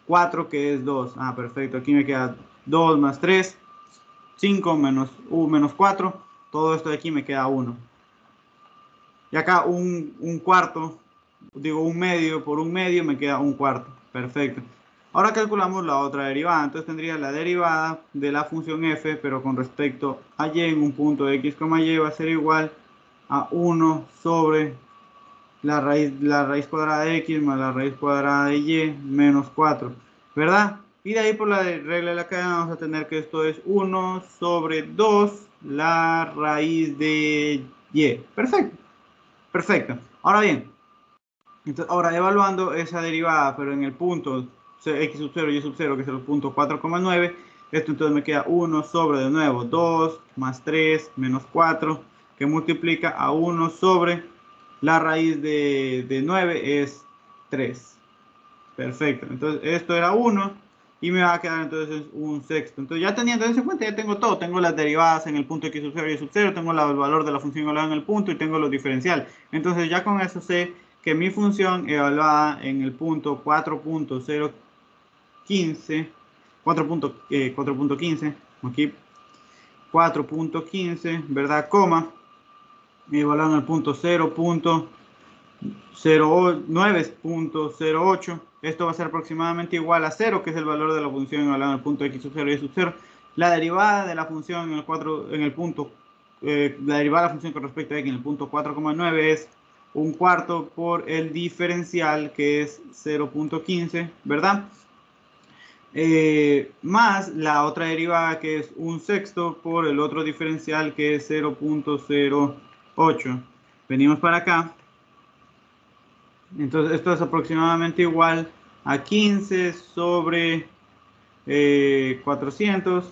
4, que es 2. Ah, perfecto. Aquí me queda 2 más 3, 5 menos 4. Todo esto de aquí me queda 1. Y acá un cuarto, digo un medio por un medio, me queda un cuarto. Perfecto. Ahora calculamos la otra derivada. Entonces tendría la derivada de la función f, pero con respecto a y en un punto x, y va a ser igual a 1 sobre la raíz cuadrada de x más la raíz cuadrada de y menos 4, ¿verdad? Y de ahí por la regla de la cadena vamos a tener que esto es 1 sobre 2 la raíz de y. Perfecto, perfecto. Ahora bien, entonces, ahora evaluando esa derivada, pero en el punto x sub 0 y sub 0, que es el punto 4,9, esto entonces me queda 1 sobre, de nuevo, 2 más 3 menos 4, que multiplica a 1 sobre la raíz de 9 es 3. Perfecto. Entonces esto era 1 y me va a quedar entonces un sexto. Entonces ya teniendo eso en cuenta, ya tengo todo. Tengo las derivadas en el punto x sub 0 y sub 0, tengo el valor de la función evaluada en el punto y tengo los diferenciales. Entonces ya con eso sé que mi función evaluada en el punto 4.015, 4.15, aquí 4.15, ¿verdad? Coma, evaluada en el punto 9.08. Esto va a ser aproximadamente igual a 0, que es el valor de la función evaluada en el punto x sub 0 y sub 0. La derivada de la función en el punto, la derivada de la función con respecto a x en el punto 4,9 es un cuarto por el diferencial, que es 0.15, ¿verdad? Más la otra derivada, que es un sexto por el otro diferencial, que es 0.08. Venimos para acá. Entonces esto es aproximadamente igual a 15 sobre 400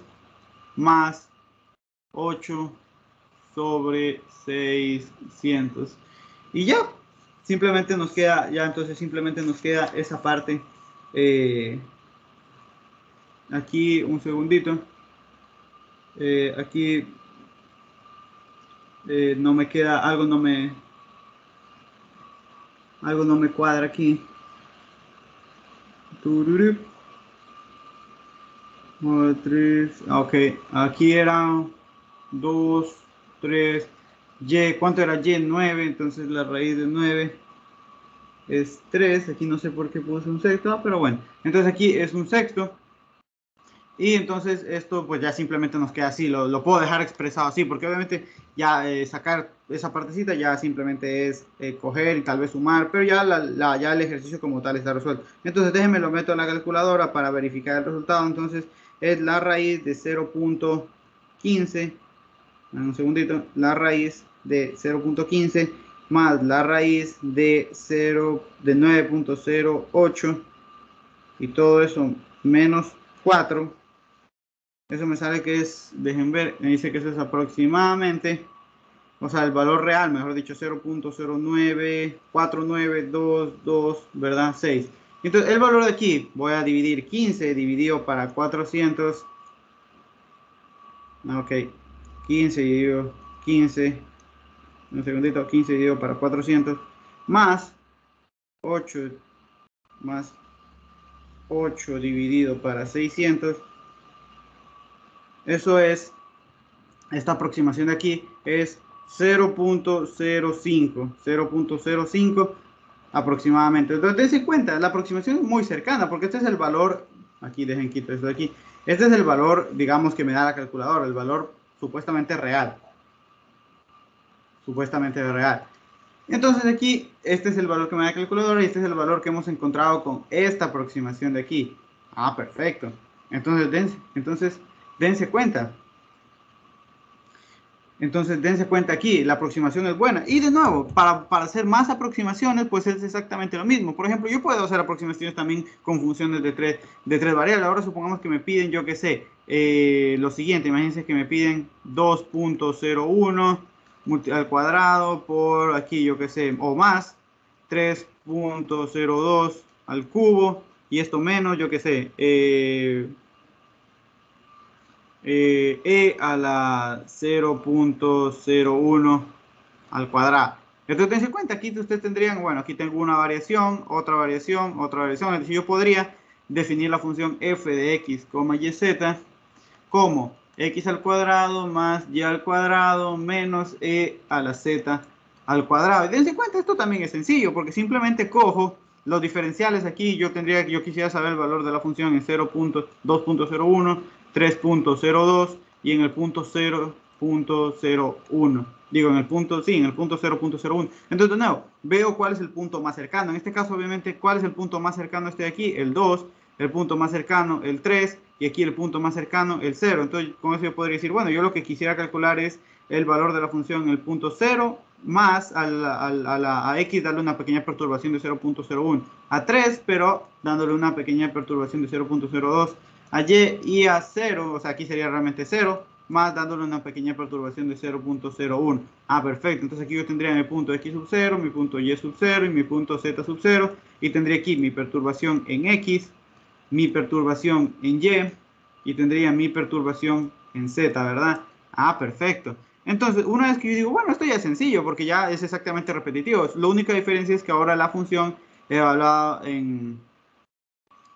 más 8 sobre 600. Y ya, simplemente nos queda, entonces simplemente nos queda esa parte. Aquí un segundito. Aquí no me queda, algo no me cuadra aquí. Tururú. 3, ok, aquí eran 2, 3, y, ¿cuánto era y? 9, entonces la raíz de 9 es 3, aquí no sé por qué puse un sexto, pero bueno, entonces aquí es un sexto, y entonces esto pues ya simplemente nos queda así, lo puedo dejar expresado así, porque obviamente ya sacar esa partecita ya simplemente es coger y tal vez sumar, pero ya, ya el ejercicio como tal está resuelto. Entonces déjenme lo meto en la calculadora para verificar el resultado. Entonces es la raíz de 0.15, un segundito, la raíz de 0.15 más la raíz de 9.08 y todo eso menos 4. Eso me sale que es, dejen ver, me dice que eso es aproximadamente, o sea, el valor real, mejor dicho, 0.094922, ¿verdad? 6. Entonces, el valor de aquí, voy a dividir 15 dividido para 400. Ok, 15 dividido 15, un segundito, 15 dividido para 400, más 8, más 8 dividido para 600. Eso es, esta aproximación de aquí es 0.05 aproximadamente. Entonces, dense cuenta, la aproximación es muy cercana, porque este es el valor, aquí dejen quito esto de aquí, este es el valor, digamos, que me da la calculadora, el valor supuestamente real. Entonces aquí, este es el valor que me da la calculadora y este es el valor que hemos encontrado con esta aproximación de aquí. Ah, perfecto. Entonces, dense cuenta. Entonces, dense cuenta aquí, la aproximación es buena. Y de nuevo, para hacer más aproximaciones, pues es exactamente lo mismo. Por ejemplo, yo puedo hacer aproximaciones también con funciones de tres variables. Ahora supongamos que me piden, yo qué sé, lo siguiente. Imagínense que me piden 2.01 al cuadrado por aquí, yo qué sé, o más 3.02 al cubo. Y esto menos, yo qué sé, a la 0.01 al cuadrado. Entonces, dense cuenta, aquí ustedes tendrían, bueno, aquí tengo una variación, otra variación, otra variación. Es decir, yo podría definir la función f de x, y z como x al cuadrado más y al cuadrado menos e a la z al cuadrado. Y dense cuenta, esto también es sencillo, porque simplemente cojo los diferenciales aquí. Yo quisiera saber el valor de la función en 0.2.01, 3.02 y en el punto 0.01. Digo, en el punto 0.01. Entonces, de nuevo, veo cuál es el punto más cercano. En este caso, obviamente, ¿cuál es el punto más cercano? Este de aquí, el 2, el punto más cercano, el 3, y aquí el punto más cercano, el 0. Entonces, con eso yo podría decir, bueno, yo lo que quisiera calcular es el valor de la función en el punto 0, más a x darle una pequeña perturbación de 0.01, a 3, pero dándole una pequeña perturbación de 0.02, a y a 0, o sea, aquí sería realmente 0, más dándole una pequeña perturbación de 0.01. Ah, perfecto. Entonces aquí yo tendría mi punto x sub 0, mi punto y sub 0 y mi punto z sub 0. Y tendría aquí mi perturbación en x, mi perturbación en y tendría mi perturbación en z, ¿verdad? Ah, perfecto. Entonces, una vez que yo digo, bueno, esto ya es sencillo porque ya es exactamente repetitivo. La única diferencia es que ahora la función evaluada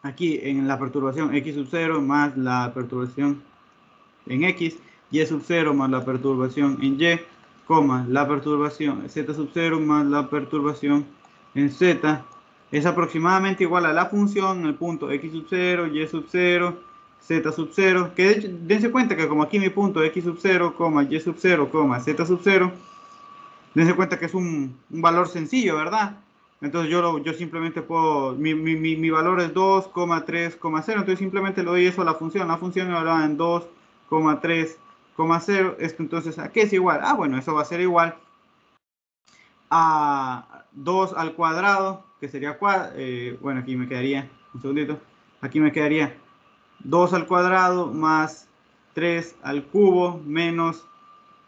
aquí en la perturbación x sub 0 más la perturbación en x, y sub 0 más la perturbación en y, la perturbación z sub 0 más la perturbación en z, es aproximadamente igual a la función en el punto x sub 0, y sub 0, z sub 0, que de hecho, dense cuenta que como aquí mi punto x sub 0, y sub 0, z sub 0, dense cuenta que es un valor sencillo, ¿verdad? Entonces yo simplemente puedo, mi valor es 2,3,0, entonces simplemente le doy eso a la función evaluada en 2,3,0, esto entonces, ¿a qué es igual? Ah, bueno, eso va a ser igual a 2 al cuadrado, que sería, bueno, aquí me quedaría, un segundito, aquí me quedaría 2 al cuadrado más 3 al cubo menos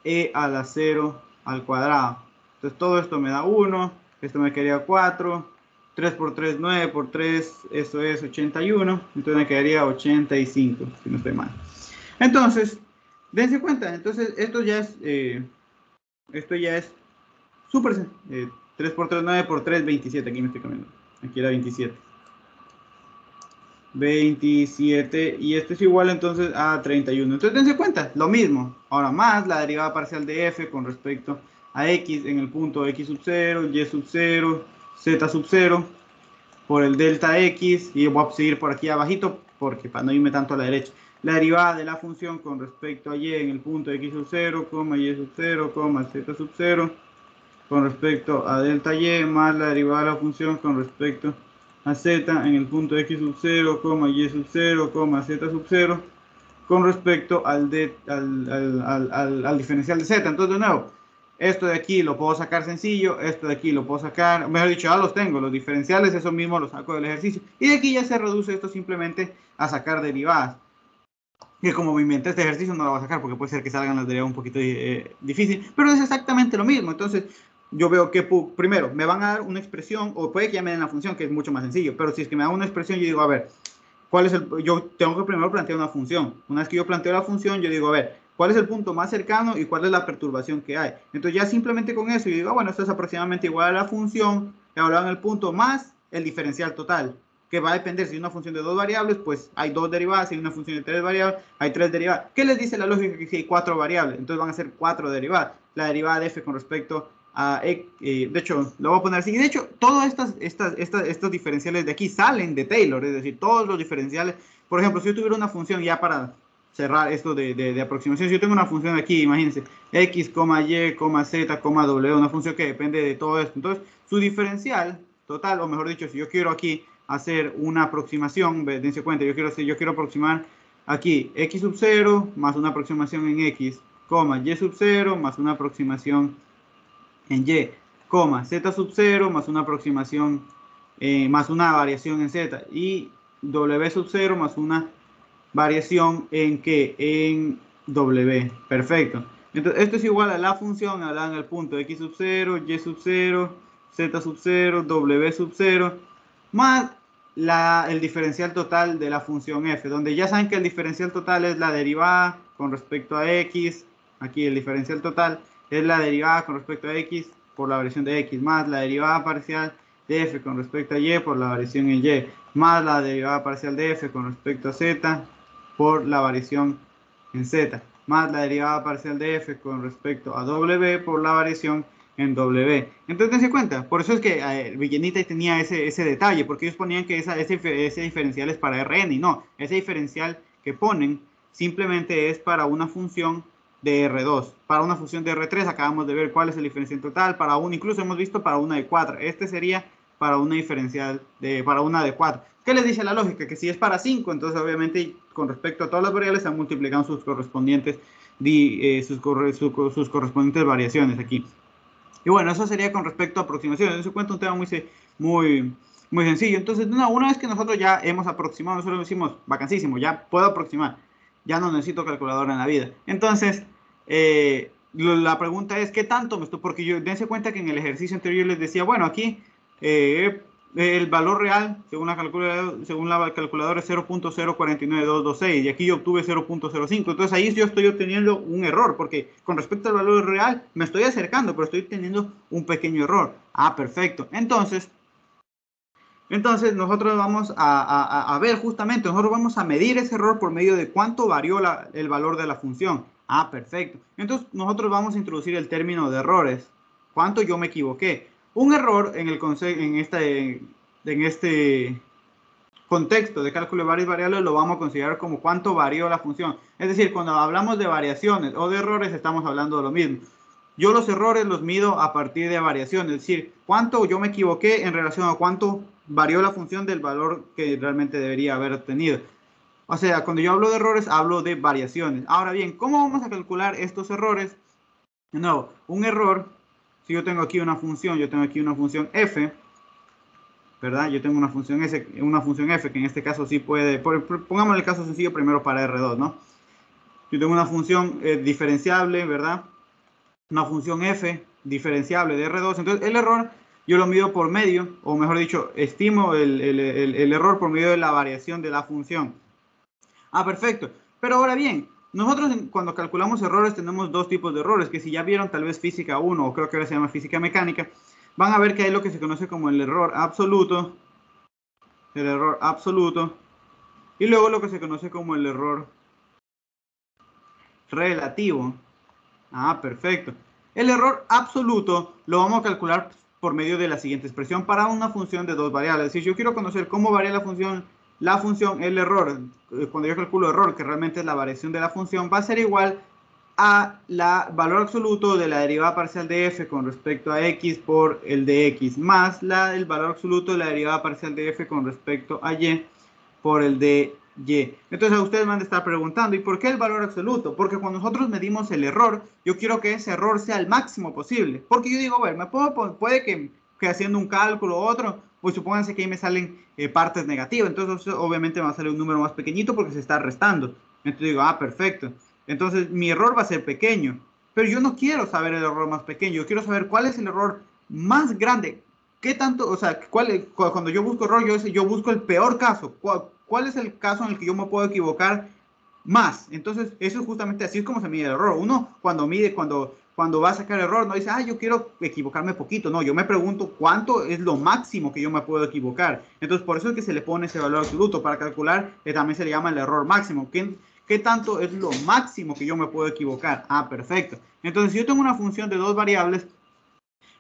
e a la 0 al cuadrado. Entonces todo esto me da 1, esto me quedaría 4, 3 por 3, 9 por 3, eso es 81, entonces me quedaría 85, si no estoy mal. Entonces, dense cuenta, entonces esto ya es súper, 3 por 3, 9 por 3, 27, aquí me estoy cambiando, aquí era 27. 27 y esto es igual entonces a 31. Entonces dense cuenta, lo mismo. Ahora más la derivada parcial de f con respecto a x en el punto x sub 0, y sub 0, z sub 0 por el delta x, y voy a seguir por aquí abajito porque para no irme tanto a la derecha. La derivada de la función con respecto a y en el punto x sub 0, y sub 0, z sub 0 con respecto a delta y más la derivada de la función con respecto a z en el punto x sub 0, y sub 0, z sub 0 con respecto al diferencial de z. Entonces, de nuevo, esto de aquí lo puedo sacar sencillo, esto de aquí lo puedo sacar, mejor dicho, ya los tengo, los diferenciales, eso mismo lo saco del ejercicio. Y de aquí ya se reduce esto simplemente a sacar derivadas. Que como me inventé este ejercicio no lo voy a sacar porque puede ser que salgan las derivadas un poquito difícil, pero es exactamente lo mismo. Entonces, yo veo que primero me van a dar una expresión, o puede que ya me den la función, que es mucho más sencillo, pero si es que me dan una expresión, yo digo, a ver, yo tengo que primero plantear una función. Una vez que yo planteo la función, yo digo, a ver, ¿cuál es el punto más cercano y cuál es la perturbación que hay? Entonces ya simplemente con eso yo digo, bueno, esto es aproximadamente igual a la función, evaluado en el punto más el diferencial total, que va a depender si es una función de dos variables, pues hay dos derivadas, si es una función de tres variables, hay tres derivadas. ¿Qué les dice la lógica? Que si hay cuatro variables, entonces van a ser cuatro derivadas. La derivada de f con respecto a, de hecho, lo voy a poner así. Y de hecho, todas estos diferenciales de aquí salen de Taylor, es decir, todos los diferenciales. Por ejemplo, si yo tuviera una función ya para cerrar esto de aproximación, si yo tengo una función aquí, imagínense, x, y, z, w, una función que depende de todo esto. Entonces, su diferencial total, o mejor dicho, si yo quiero aquí hacer una aproximación, dense cuenta, yo quiero aproximar aquí x sub 0 más una aproximación en x, y sub 0 más una aproximación en y, z sub 0 más una aproximación, más una variación en z, y w sub 0 más una variación en que en w. Perfecto. Entonces, esto es igual a la función hablada en el punto x sub 0, y sub 0, z sub 0, w sub 0, más el diferencial total de la función f, donde ya saben que el diferencial total es la derivada con respecto a x, aquí el diferencial total es la derivada con respecto a x por la variación de x, más la derivada parcial de f con respecto a y por la variación en y, más la derivada parcial de f con respecto a z por la variación en z, más la derivada parcial de f con respecto a w por la variación en w. Entonces, dense cuenta, por eso es que Villanita tenía ese detalle, porque ellos ponían que ese diferencial es para Rn, y no, ese diferencial que ponen simplemente es para una función de R2, para una función de R3 acabamos de ver cuál es el diferencial total, para una, incluso hemos visto para una de 4, este sería para una diferencial para una de 4. ¿Qué les dice la lógica? Que si es para 5, entonces obviamente con respecto a todas las variables se han multiplicado sus correspondientes, sus correspondientes variaciones aquí. Y bueno, eso sería con respecto a aproximaciones. Eso cuenta un tema muy sencillo. Entonces, una vez que nosotros ya hemos aproximado, nosotros decimos, vacancísimo, ya puedo aproximar, ya no necesito calculadora en la vida. Entonces, la pregunta es, ¿qué tanto me estoy? Porque yo, dense cuenta que en el ejercicio anterior yo les decía, bueno, aquí el valor real, según la calculadora es 0.049226 y aquí yo obtuve 0.05. Entonces ahí yo estoy obteniendo un error, porque con respecto al valor real me estoy acercando, pero estoy teniendo un pequeño error. Ah, perfecto. Entonces nosotros vamos a ver justamente, nosotros vamos a medir ese error por medio de cuánto varió el valor de la función. Ah, perfecto. Entonces nosotros vamos a introducir el término de errores. ¿Cuánto yo me equivoqué? Un error en este contexto de cálculo de varias variables lo vamos a considerar como cuánto varió la función. Es decir, cuando hablamos de variaciones o de errores estamos hablando de lo mismo. Yo los errores los mido a partir de variaciones, es decir, cuánto yo me equivoqué en relación a cuánto varió la función del valor que realmente debería haber obtenido. O sea, cuando yo hablo de errores, hablo de variaciones. Ahora bien, ¿cómo vamos a calcular estos errores? No, un error, si yo tengo aquí una función, yo tengo aquí una función f, ¿verdad? Yo tengo una función f, que en este caso sí puede, pongamos el caso sencillo primero para R2, ¿no? Yo tengo una función diferenciable, ¿verdad? Una función f diferenciable de R2, entonces el error yo lo mido por medio, o mejor dicho, estimo el error por medio de la variación de la función. Ah, perfecto. Pero ahora bien, nosotros cuando calculamos errores tenemos dos tipos de errores, que si ya vieron tal vez física 1 o creo que ahora se llama física mecánica, van a ver que hay lo que se conoce como el error absoluto, y luego lo que se conoce como el error relativo. Ah, perfecto. El error absoluto lo vamos a calcular por medio de la siguiente expresión para una función de dos variables. Si yo quiero conocer cómo varía la función, el error, cuando yo calculo error, que realmente es la variación de la función, va a ser igual a la valor absoluto de la derivada parcial de f con respecto a x por el de x, más el valor absoluto de la derivada parcial de f con respecto a y por el de y. Entonces a ustedes van a estar preguntando, ¿y por qué el valor absoluto? Porque cuando nosotros medimos el error, yo quiero que ese error sea el máximo posible. Porque yo digo, bueno, puede que haciendo un cálculo u otro, pues supónganse que ahí me salen partes negativas. Entonces obviamente me va a salir un número más pequeñito porque se está restando. Entonces digo, ah, perfecto. Entonces mi error va a ser pequeño. Pero yo no quiero saber el error más pequeño. Yo quiero saber cuál es el error más grande. ¿Qué tanto? O sea, cuando yo busco error, yo busco el peor caso. ¿Cuál es el caso en el que yo me puedo equivocar más? Entonces, eso es justamente así es como se mide el error. Uno, cuando va a sacar error, no dice, yo quiero equivocarme poquito. No, yo me pregunto cuánto es lo máximo que yo me puedo equivocar. Entonces, por eso es que se le pone ese valor absoluto. Para calcular, también se le llama el error máximo. ¿Qué tanto es lo máximo que yo me puedo equivocar? Ah, perfecto. Entonces, si yo tengo una función de dos variables,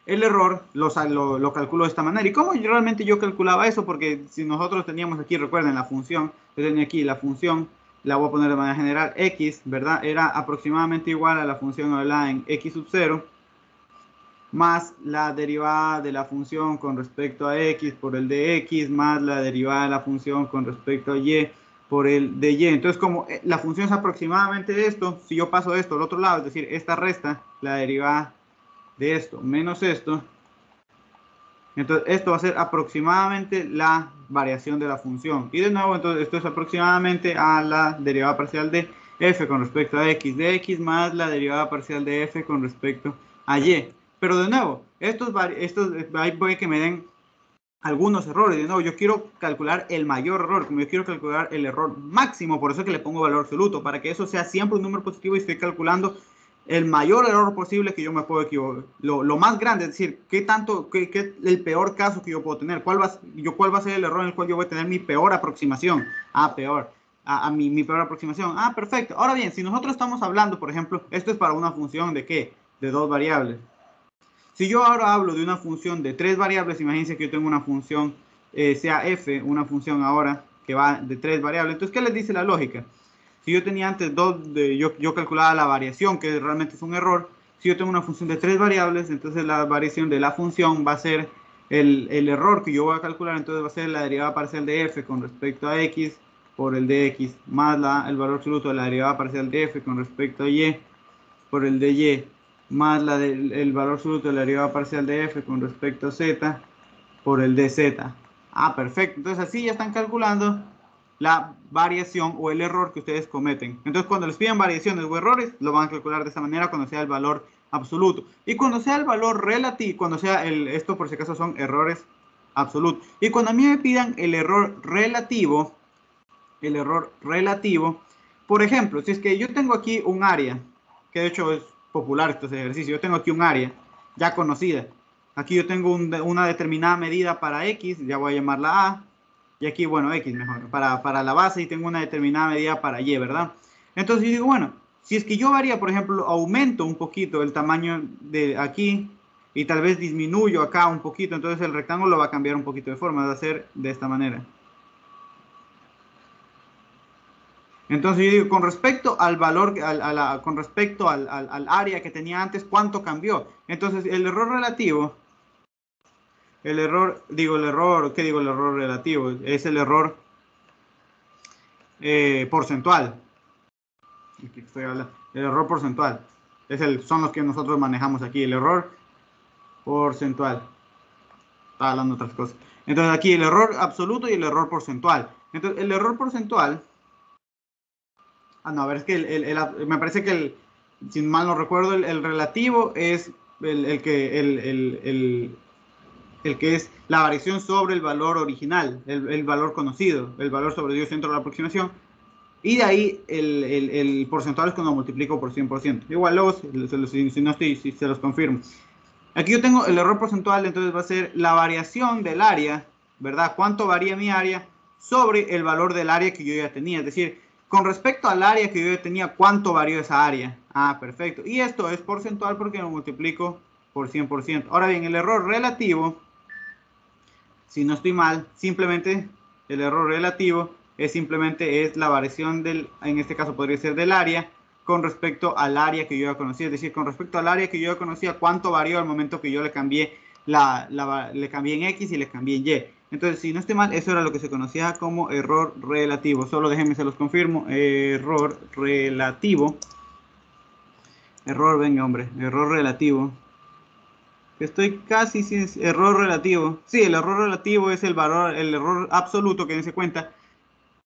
el error lo calculo de esta manera. ¿Y cómo realmente yo calculaba eso? Porque si nosotros teníamos aquí, recuerden, la función, yo tenía aquí la función, la voy a poner de manera general, x, ¿verdad? Era aproximadamente igual a la función hablada en x sub 0, más la derivada de la función con respecto a x por el de x, más la derivada de la función con respecto a y por el de y. Entonces, como la función es aproximadamente esto, si yo paso esto al otro lado, es decir, esta resta, la derivada de esto menos esto, entonces esto va a ser aproximadamente la variación de la función, y de nuevo entonces esto es aproximadamente a la derivada parcial de f con respecto a x de x más la derivada parcial de f con respecto a y. Pero de nuevo, estos puede que me den algunos errores. De nuevo, yo quiero calcular el mayor error, como yo quiero calcular el error máximo, por eso es que le pongo valor absoluto, para que eso sea siempre un número positivo y estoy calculando el mayor error posible que yo me puedo equivocar, lo más grande, es decir, qué es el peor caso que yo puedo tener, cuál va a ser el error en el cual yo voy a tener mi peor aproximación, mi peor aproximación, perfecto. Ahora bien, si nosotros estamos hablando, por ejemplo, esto es para una función de ¿qué? De 2 variables. Si yo ahora hablo de una función de 3 variables, imagínense que yo tengo una función, sea f, una función ahora que va de 3 variables, entonces, ¿qué les dice la lógica? Si yo tenía antes yo calculaba la variación, que realmente es un error. Si yo tengo una función de 3 variables, entonces la variación de la función va a ser el error que yo voy a calcular, entonces va a ser la derivada parcial de f con respecto a x por el de x, más el valor absoluto de la derivada parcial de f con respecto a y por el de y, más el valor absoluto de la derivada parcial de f con respecto a z por el de z. Perfecto. Entonces así ya están calculando la variación o el error que ustedes cometen. Entonces cuando les piden variaciones o errores, lo van a calcular de esa manera cuando sea el valor absoluto. Y cuando sea el valor relativo, cuando sea esto por si acaso son errores absolutos. Y cuando a mí me pidan el error relativo, por ejemplo, si es que yo tengo aquí un área, que de hecho es popular este ejercicio, yo tengo aquí un área ya conocida. Aquí yo tengo una determinada medida para X, ya voy a llamarla A, y aquí, bueno, X mejor, para la base, y tengo una determinada medida para Y, ¿verdad? Entonces yo digo, bueno, si es que yo varía, por ejemplo, aumento un poquito el tamaño de aquí, y tal vez disminuyo acá un poquito, entonces el rectángulo va a cambiar un poquito de forma, va a ser de esta manera. Entonces yo digo, con respecto al valor, con respecto al área que tenía antes, ¿cuánto cambió? Entonces el error relativo, el error relativo? Es el error porcentual. Aquí estoy hablando. El error porcentual. Son los que nosotros manejamos aquí. El error porcentual. Estaba hablando de otras cosas. Entonces aquí el error absoluto y el error porcentual. Entonces el error porcentual. No, a ver, es que me parece que si mal no recuerdo, el relativo es el que es la variación sobre el valor original, el valor conocido, el valor sobre Dios dentro de la aproximación. Y de ahí el porcentual es cuando multiplico por 100%. Igual luego, si no estoy, si se los confirmo. Aquí yo tengo el error porcentual, entonces va a ser la variación del área, ¿verdad? ¿Cuánto varía mi área sobre el valor del área que yo ya tenía? Es decir, con respecto al área que yo ya tenía, ¿cuánto varió esa área? Perfecto. Y esto es porcentual porque lo multiplico por 100%. Ahora bien, el error relativo, si no estoy mal, simplemente el error relativo es la variación en este caso podría ser del área, con respecto al área que yo ya conocía. Es decir, con respecto al área que yo ya conocía, cuánto varió al momento que yo le cambié, le cambié en X y le cambié en Y. Entonces, si no estoy mal, eso era lo que se conocía como error relativo. Solo déjenme, se los confirmo. Error relativo. Error relativo. Estoy casi sin error relativo. Sí, el error relativo es el error absoluto que se cuenta.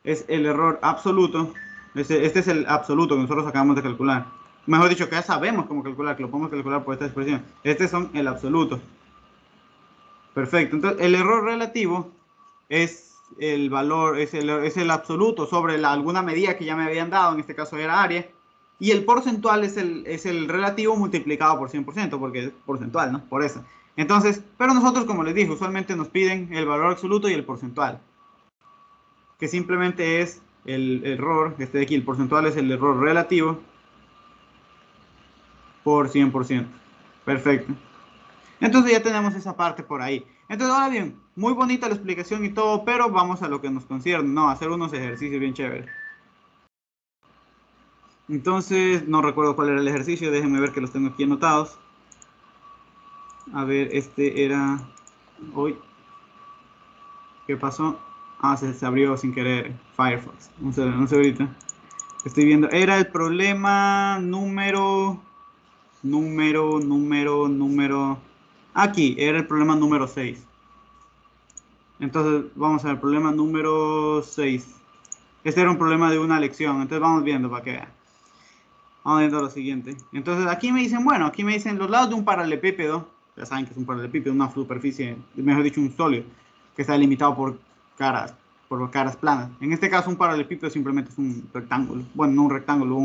Es el error absoluto. Este es el absoluto que nosotros acabamos de calcular. Mejor dicho, que ya sabemos cómo calcular, que lo podemos calcular por esta expresión. Estos son el absoluto. Perfecto. Entonces, el error relativo es el valor, es el absoluto sobre alguna medida que ya me habían dado, en este caso era área. Y el porcentual es el relativo multiplicado por 100%, porque es porcentual, ¿no? Por eso. Entonces, pero nosotros, como les dije, usualmente nos piden el valor absoluto y el porcentual, que simplemente es el error, este de aquí, el porcentual es el error relativo por 100%. Perfecto. Entonces ya tenemos esa parte por ahí. Entonces, ahora bien, muy bonita la explicación y todo, pero vamos a lo que nos concierne, ¿no? Hacer unos ejercicios bien chéveres. Entonces, no recuerdo cuál era el ejercicio, déjenme ver que los tengo aquí anotados. A ver, este era... Hoy, ¿qué pasó? Se abrió sin querer Firefox. Un segundito. Estoy viendo. Era el problema número... Aquí, era el problema número 6. Entonces, vamos a ver, problema número 6. Este era un problema de una lección. Entonces, vamos viendo para que vean. Vamos viendo lo siguiente. Entonces, aquí me dicen, bueno, aquí me dicen los lados de un paralelepípedo. Ya saben que es un paralelepípedo, una superficie, mejor dicho, un sólido, que está limitado por caras planas. En este caso, un paralelepípedo simplemente es un rectángulo. Bueno, no un rectángulo,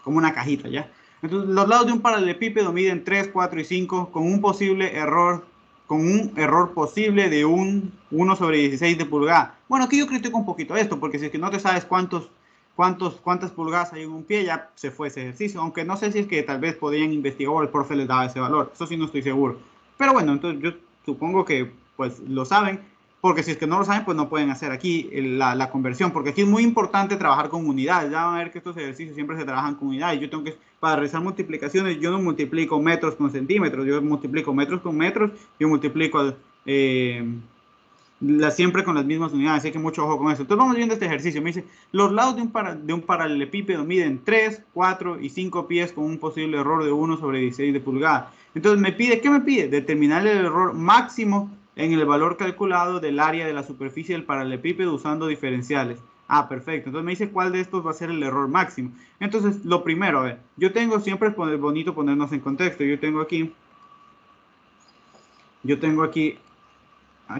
como una cajita, ¿ya? Entonces, los lados de un paralelepípedo miden 3, 4 y 5 con un posible error, con un error posible de un 1 sobre 16 de pulgada. Bueno, aquí yo critico un poquito esto, porque si es que no te sabes cuántas pulgadas hay en un pie, ya se fue ese ejercicio. Aunque no sé si es que tal vez podían investigar o el profe les daba ese valor. Eso sí no estoy seguro. Pero bueno, entonces yo supongo que pues lo saben. Porque si es que no lo saben, pues no pueden hacer aquí la conversión, porque aquí es muy importante trabajar con unidades. Ya van a ver que estos ejercicios siempre se trabajan con unidades. Yo tengo que, para realizar multiplicaciones, yo no multiplico metros con centímetros, yo multiplico metros con metros, yo multiplico siempre con las mismas unidades, así que mucho ojo con eso. Entonces vamos viendo este ejercicio. Me dice, los lados de un paralelepípedo miden 3, 4 y 5 pies con un posible error de 1 sobre 16 de pulgada. Entonces me pide, ¿qué me pide? Determinar el error máximo en el valor calculado del área de la superficie del paralelepípedo usando diferenciales. Ah, perfecto. Entonces me dice cuál de estos va a ser el error máximo. Entonces, lo primero, a ver, yo tengo, siempre es bonito ponernos en contexto. Yo tengo aquí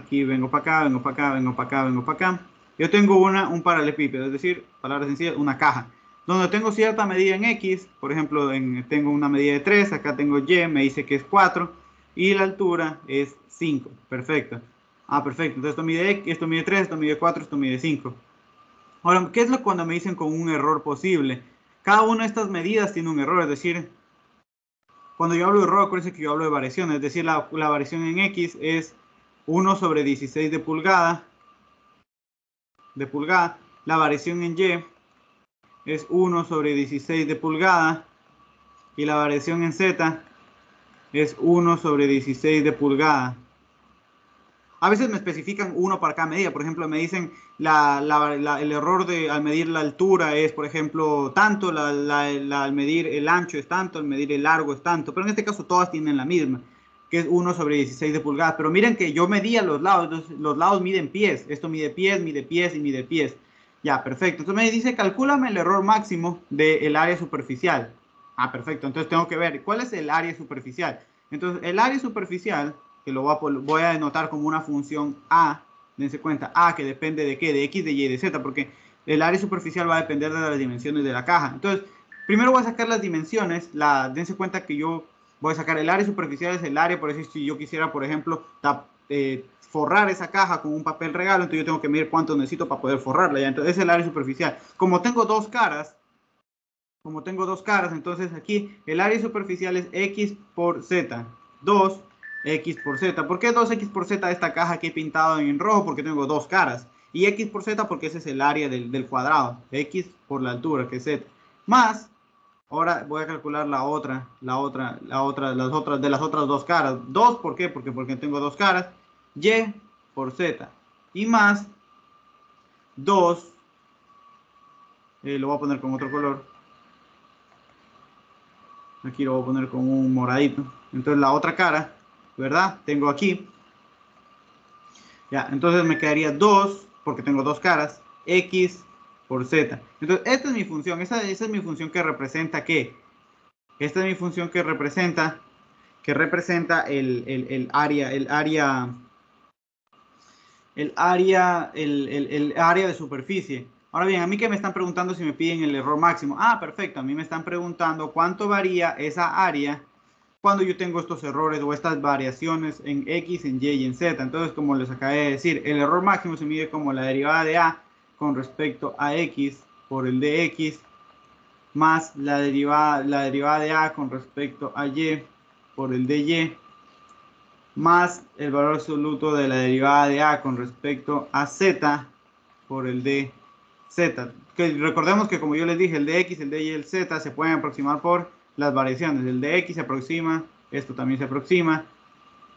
vengo para acá, vengo para acá, vengo para acá, vengo para acá. Yo tengo un paralelepípedo, es decir, palabras sencillas, una caja, donde tengo cierta medida en X, por ejemplo, tengo una medida de 3, acá tengo Y, me dice que es 4, y la altura es 5, perfecto. Ah, perfecto, entonces esto mide X, esto mide 3, esto mide 4, esto mide 5. Ahora, ¿qué es lo cuando me dicen con un error posible? Cada una de estas medidas tiene un error, es decir, cuando yo hablo de error, acuérdense que yo hablo de variación, es decir, la variación en X es 1 sobre 16 de pulgada, la variación en Y es 1 sobre 16 de pulgada y la variación en Z es 1 sobre 16 de pulgada. A veces me especifican uno para cada medida, por ejemplo, me dicen el error al medir la altura es, por ejemplo, tanto, al medir el ancho es tanto, al medir el largo es tanto, pero en este caso todas tienen la misma, que es 1 sobre 16 de pulgadas. Pero miren que yo medía los lados, entonces los lados miden pies, esto mide pies y mide pies. Ya, perfecto. Entonces me dice, calcúlame el error máximo del área superficial. Ah, perfecto. Entonces tengo que ver cuál es el área superficial. Entonces, el área superficial, que lo voy a denotar como una función A, dense cuenta, A que depende de qué, de X, de Y, de Z, porque el área superficial va a depender de las dimensiones de la caja. Entonces, primero voy a sacar las dimensiones, dense cuenta que yo voy a sacar el área superficial, es el área, por eso si yo quisiera, por ejemplo, forrar esa caja con un papel regalo, entonces yo tengo que medir cuánto necesito para poder forrarla, ¿ya? Entonces, es el área superficial. Como tengo dos caras, entonces aquí el área superficial es X por Z, 2X por Z. ¿Por qué 2X por Z esta caja que he pintado en rojo? Porque tengo dos caras. Y X por Z porque ese es el área del cuadrado. X por la altura, que es Z. Más, ahora voy a calcular las otras de las otras dos caras. 2, ¿por qué? Porque tengo dos caras. Y por Z. Y más 2, lo voy a poner con otro color. Aquí lo voy a poner con un moradito. Entonces la otra cara, ¿verdad? Tengo aquí. Ya, entonces me quedaría 2, porque tengo dos caras, X por Z. Entonces, esta es mi función. Esa es mi función que representa ¿qué? Esta es mi función que representa el área, el área de superficie. Ahora bien, a mí que me están preguntando si me piden el error máximo. Ah, perfecto. A mí me están preguntando cuánto varía esa área cuando yo tengo estos errores o estas variaciones en X, en Y y en Z. Entonces, como les acabé de decir, el error máximo se mide como la derivada de A con respecto a X por el de X más la derivada de A con respecto a Y por el de Y más el valor absoluto de la derivada de A con respecto a Z por el de Z. Que recordemos que como yo les dije, el de X, el de Y y el Z se pueden aproximar por las variaciones. El de X se aproxima, esto también se aproxima,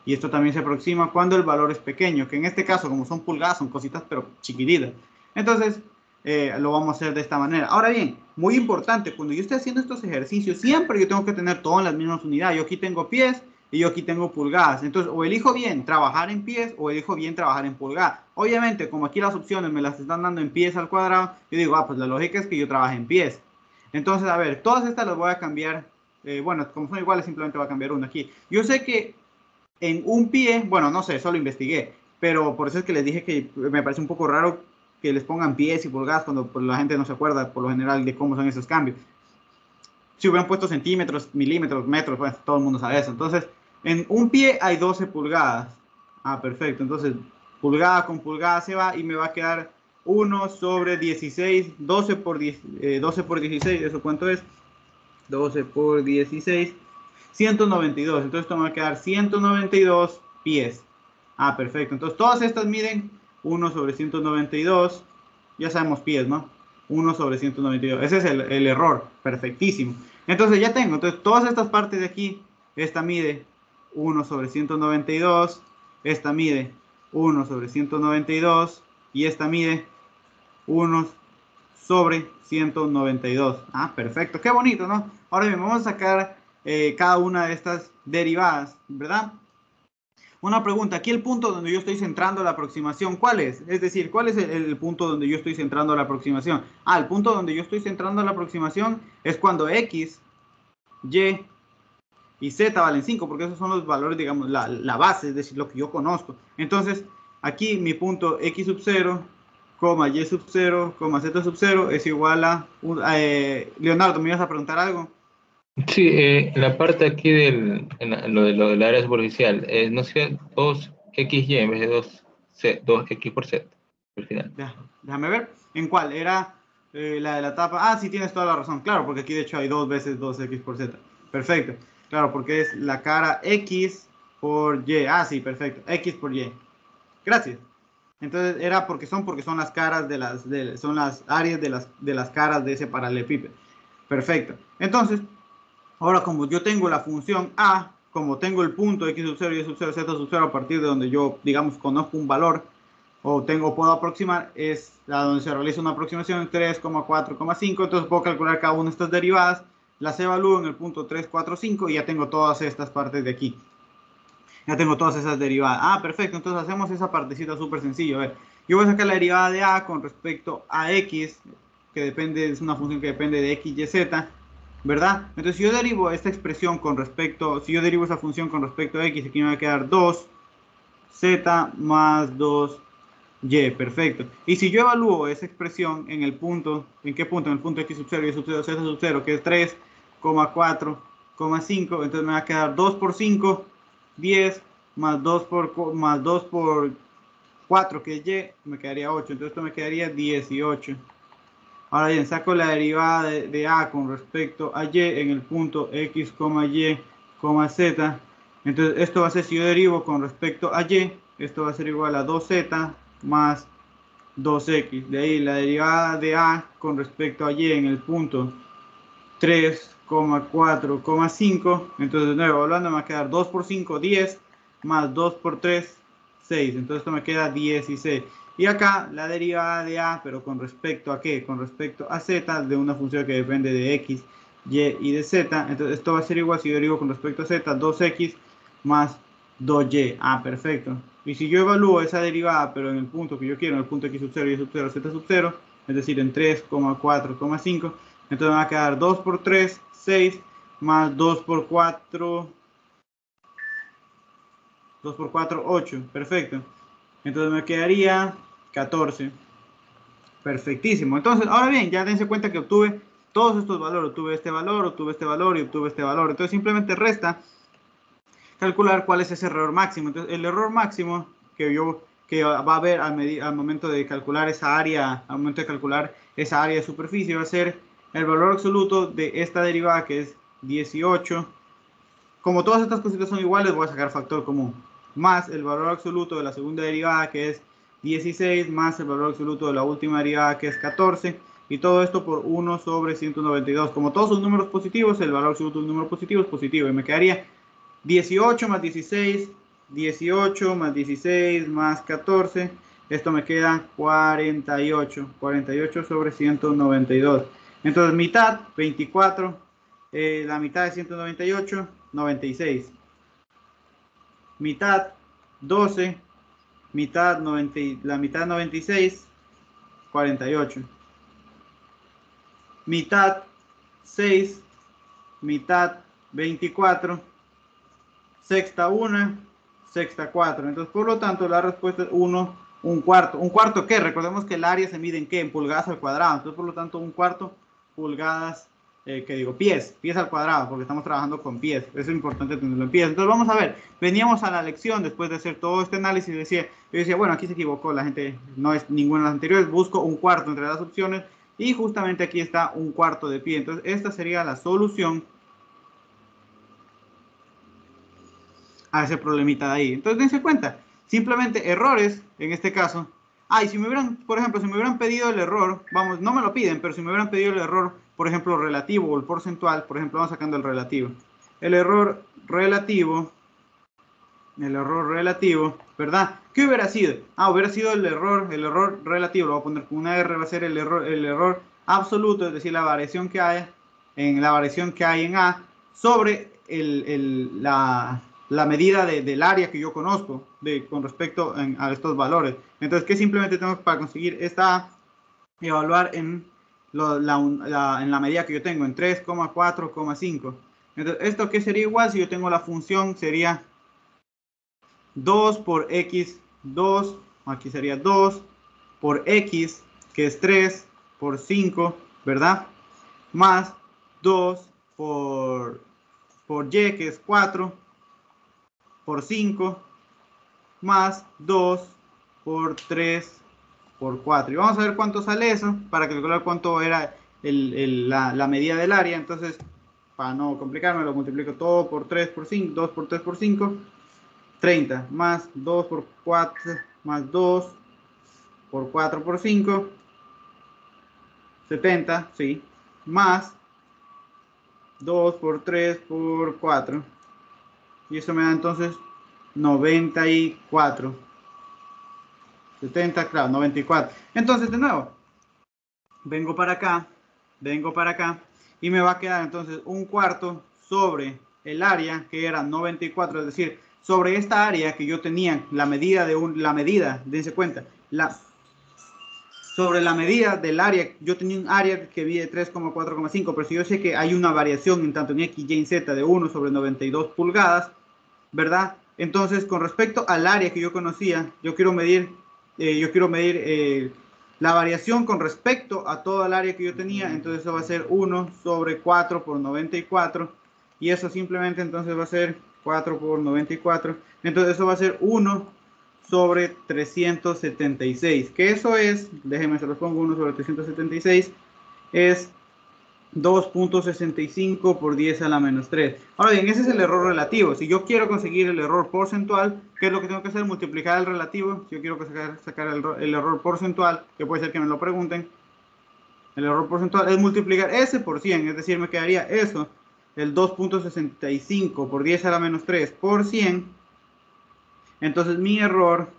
y esto también se aproxima cuando el valor es pequeño, que en este caso, como son pulgadas, son cositas pero chiquititas. Entonces, lo vamos a hacer de esta manera. Ahora bien, muy importante, cuando yo esté haciendo estos ejercicios, siempre yo tengo que tener todo en las mismas unidades. Yo aquí tengo pies y yo aquí tengo pulgadas. Entonces, o elijo bien trabajar en pies o elijo bien trabajar en pulgadas. Obviamente, como aquí las opciones me las están dando en pies al cuadrado, yo digo, pues la lógica es que yo trabaje en pies. Entonces, a ver, todas estas las voy a cambiar. Bueno, como son iguales, simplemente voy a cambiar una aquí. Yo sé que en un pie, bueno, no sé, solo investigué, pero por eso es que les dije que me parece un poco raro que les pongan pies y pulgadas cuando pues, la gente no se acuerda por lo general de cómo son esos cambios. si hubieran puesto centímetros, milímetros, metros, pues todo el mundo sabe eso. Entonces, en un pie hay 12 pulgadas. Ah, perfecto. Entonces, pulgada con pulgada se va y me va a quedar 1 sobre 16, 12 por 10, 12 por 16, ¿eso cuánto es? 12 por 16, 192. Entonces, esto me va a quedar 192 pies. Ah, perfecto. Entonces, todas estas miden 1 sobre 192. Ya sabemos pies, ¿no? 1 sobre 192. Ese es el error. Perfectísimo. Entonces, ya tengo. Entonces, todas estas partes de aquí, esta mide 1 sobre 192. Esta mide 1 sobre 192. Y esta mide 1 sobre 192. Ah, perfecto. Qué bonito, ¿no? Ahora bien, vamos a sacar cada una de estas derivadas, ¿verdad? Una pregunta, aquí el punto donde yo estoy centrando la aproximación, ¿cuál es? Es decir, ¿cuál es el punto donde yo estoy centrando la aproximación? Ah, el punto donde yo estoy centrando la aproximación es cuando X, Y y Z valen 5, porque esos son los valores, digamos, la base, es decir, lo que yo conozco. Entonces, aquí mi punto X sub 0, Y sub 0, Z sub 0 es igual a... Leonardo, ¿me ibas a preguntar algo? Sí, la parte aquí lo del área superficial, no sé, 2xy en vez de 2x por z, al final. Déjame ver. ¿En cuál? Era la de la tapa. Ah, sí, tienes toda la razón. Claro, porque aquí de hecho hay 2 veces 2x por z. Perfecto. Claro, porque es la cara x por y. Ah, sí, perfecto. X por y. Gracias. Entonces era porque son las caras son las áreas de las caras de ese paralelepípedo. Perfecto. Entonces, ahora como yo tengo la función a, como tengo el punto x sub 0, y sub 0, z sub 0 a partir de donde yo, digamos, conozco un valor, puedo aproximar, es a donde se realiza una aproximación en 3,4,5, entonces puedo calcular cada una de estas derivadas, las evalúo en el punto 3, 4, 5 y ya tengo todas estas partes de aquí. Ya tengo todas esas derivadas. Ah, perfecto, entonces hacemos esa partecita súper sencillo. A ver, yo voy a sacar la derivada de a con respecto a x, que depende, es una función que depende de x, y, z, ¿verdad? Entonces, si yo derivo esta expresión con respecto, si yo derivo esa función con respecto a x, aquí me va a quedar 2z más 2 y, perfecto. Y si yo evalúo esa expresión en el punto, ¿en qué punto? En el punto x sub 0, y sub 0, z sub 0, que es 3,4,5, entonces me va a quedar 2 por 5, 10, más 2 por 4, que es y, me quedaría 8, entonces esto me quedaría 18. Ahora bien, saco la derivada de a con respecto a y en el punto x, y, z. Entonces esto va a ser, si yo derivo con respecto a y, esto va a ser igual a 2z más 2x. De ahí la derivada de a con respecto a y en el punto 3,4,5. Entonces de nuevo, hablando, me va a quedar 2 por 5, 10, más 2 por 3, 6. Entonces esto me queda 16. Y acá la derivada de a, pero con respecto a qué? Con respecto a z, de una función que depende de x, y de z. Entonces esto va a ser igual, si yo derivo con respecto a z, 2x más 2y. Ah, perfecto. Y si yo evalúo esa derivada, pero en el punto que yo quiero, en el punto x sub 0, y sub 0, z sub 0, es decir, en 3,4,5, entonces me va a quedar 2 por 3, 6, más 2 por 4, 2 por 4, 8. Perfecto. Entonces me quedaría 14. Perfectísimo. Entonces, ahora bien, ya dense cuenta que obtuve todos estos valores. Obtuve este valor, obtuve este valor y obtuve este valor. Entonces simplemente resta calcular cuál es ese error máximo. Entonces, el error máximo que va a haber al momento de calcular esa área, al momento de calcular esa área de superficie, va a ser el valor absoluto de esta derivada, que es 18. Como todas estas cositas son iguales, voy a sacar factor común, más el valor absoluto de la segunda derivada, que es 16, más el valor absoluto de la última derivada, que es 14, y todo esto por 1 sobre 192. Como todos son números positivos, el valor absoluto de un número positivo es positivo, y me quedaría 18 más 16, 18 más 16 más 14, esto me queda 48, 48 sobre 192. Entonces mitad, 24, la mitad de 198, 96. Mitad, 12, mitad, 90, la mitad de 96, 48. Mitad, 6, mitad, 24. Sexta 1, sexta 4. Entonces, por lo tanto, la respuesta es 1, un cuarto. ¿Un cuarto qué? Recordemos que el área se mide en qué? En pulgadas al cuadrado. Entonces, por lo tanto, un cuarto pulgadas pies al cuadrado, porque estamos trabajando con pies. Eso es importante tenerlo en pies. Entonces vamos a ver, veníamos a la lección después de hacer todo este análisis. Yo decía, bueno, aquí se equivocó, la gente no es ninguna de las anteriores, busco un cuarto entre las opciones y justamente aquí está un cuarto de pie. Entonces esta sería la solución a ese problemita de ahí. Entonces dense cuenta, simplemente errores en este caso. Y si me hubieran, por ejemplo, si me hubieran pedido el error, vamos, no me lo piden, pero si me hubieran pedido el error, por ejemplo, relativo o el porcentual, por ejemplo, vamos sacando el relativo. El error relativo, ¿verdad? ¿Qué hubiera sido? Hubiera sido el error relativo, lo voy a poner con una R, va a ser el error absoluto, es decir, la variación que hay en A sobre la medida del área que yo conozco con respecto a estos valores. Entonces, ¿qué simplemente tengo para conseguir esta A? Evaluar en la medida que yo tengo, en 3,4,5. Entonces, ¿esto qué sería igual? Si yo tengo la función, sería 2 por x, 2, aquí sería 2 por x, que es 3 por 5, ¿verdad? Más 2 por y, que es 4 por 5, más 2 por 3 por 4. Y vamos a ver cuánto sale eso, para calcular cuánto era la medida del área. Entonces, para no complicarme, lo multiplico todo por 3 por 5, 2 por 3 por 5, 30, más 2 por 4, más 2 por 4 por 5, 70, sí, más 2 por 3 por 4. Y eso me da entonces 94. 70, claro, 94. Entonces, de nuevo, vengo para acá y me va a quedar entonces un cuarto sobre el área que era 94, es decir, sobre esta área que yo tenía la medida dense cuenta, sobre la medida del área, yo tenía un área que vi de 3,4,5, pero si yo sé que hay una variación en tanto en X, Y, en Z de 1 sobre 92 pulgadas, ¿verdad? Entonces, con respecto al área que yo conocía, yo quiero medir la variación con respecto a todo el área que yo tenía. Entonces eso va a ser 1 sobre 4 por 94, y eso simplemente entonces va a ser 4 por 94. Entonces eso va a ser 1 sobre 376, que eso es, déjenme se los pongo, 1 sobre 376 es 2.65 por 10 a la menos 3. Ahora bien, ese es el error relativo. Si yo quiero conseguir el error porcentual, ¿qué es lo que tengo que hacer? Multiplicar el relativo. Si yo quiero sacar el error porcentual, que puede ser que me lo pregunten, el error porcentual es multiplicar ese por 100, es decir, me quedaría eso, el 2.65 por 10 a la menos 3 por 100. Entonces mi error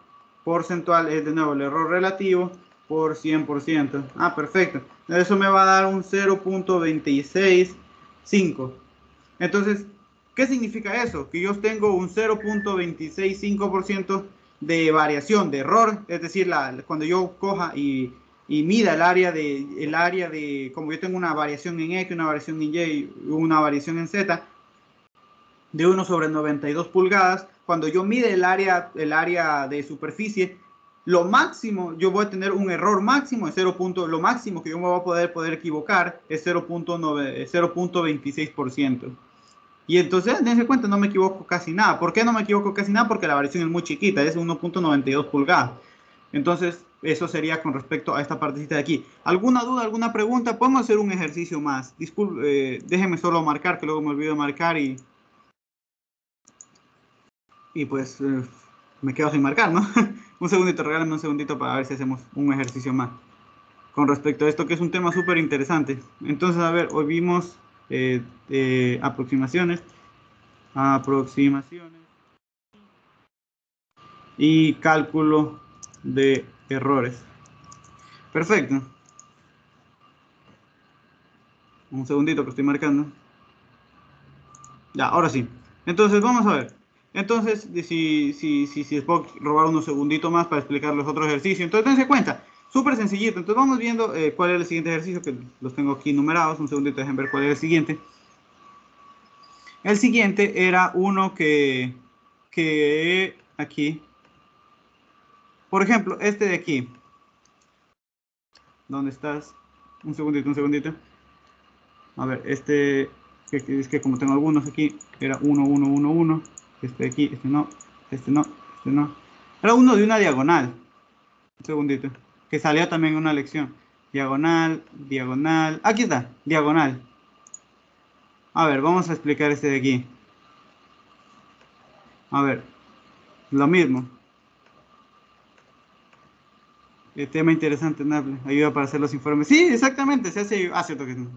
porcentual es de nuevo el error relativo por 100%. Perfecto. Eso me va a dar un 0.265. Entonces, ¿qué significa eso? Que yo tengo un 0.265% de variación, de error. Es decir, cuando yo coja y mida el área de, como yo tengo una variación en X, una variación en Y, una variación en Z, de 1 sobre 92 pulgadas, cuando yo mide el área de superficie, lo máximo, yo voy a tener un error máximo de 0. Lo máximo que yo me voy a poder equivocar es 0.26%. Y entonces, dense cuenta, no me equivoco casi nada. ¿Por qué no me equivoco casi nada? Porque la variación es muy chiquita, es 1.92 pulgadas. Entonces, eso sería con respecto a esta partecita de aquí. ¿Alguna duda, alguna pregunta? Podemos hacer un ejercicio más. Disculpe, déjenme solo marcar, que luego me olvido marcar y pues me quedo sin marcar, ¿no? Un segundito, regálame un segundito para ver si hacemos un ejercicio más con respecto a esto, que es un tema súper interesante. Entonces, a ver, hoy vimos aproximaciones y cálculo de errores. Perfecto. Un segundito que estoy marcando. Ya, ahora sí. Entonces, vamos a ver. Entonces, si les puedo robar unos segunditos más para explicarles otro ejercicio. Entonces, dense cuenta. Súper sencillito. Entonces, vamos viendo cuál es el siguiente ejercicio, que los tengo aquí numerados. Un segundito, dejen ver cuál es el siguiente. El siguiente era uno que aquí. Por ejemplo, este de aquí. ¿Dónde estás? Un segundito, un segundito. A ver, es que como tengo algunos aquí, era 1, 1, 1, 1. Este de aquí, este no, este no, este no. Era uno de una diagonal. Un segundito. Que salió también en una lección. Diagonal, diagonal. Aquí está, diagonal. A ver, vamos a explicar este de aquí. A ver, lo mismo. El tema interesante, Nable. Ayuda para hacer los informes. Sí, exactamente. Se hace. Ah, cierto que no.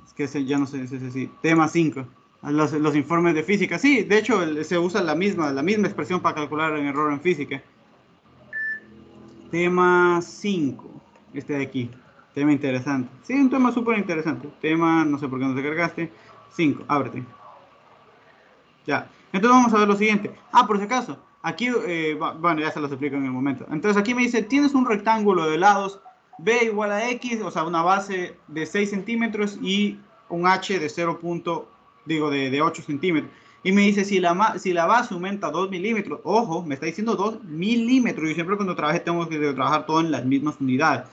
Es que ya no sé, sí. Tema 5. Los informes de física. Sí, de hecho, se usa la misma expresión para calcular un error en física. Tema 5. Este de aquí. Tema interesante. Sí, un tema súper interesante. Tema, no sé por qué no te cargaste. 5. Ábrete. Ya. Entonces vamos a ver lo siguiente. Ah, por si acaso. Aquí, bueno, ya se los explico en el momento. Entonces aquí me dice, tienes un rectángulo de lados b igual a x, o sea, una base de 6 centímetros y un h de 0. De 8 centímetros. Y me dice, si la base aumenta 2 milímetros, ojo, me está diciendo 2 milímetros. Yo siempre cuando trabaje tengo que trabajar todo en las mismas unidades.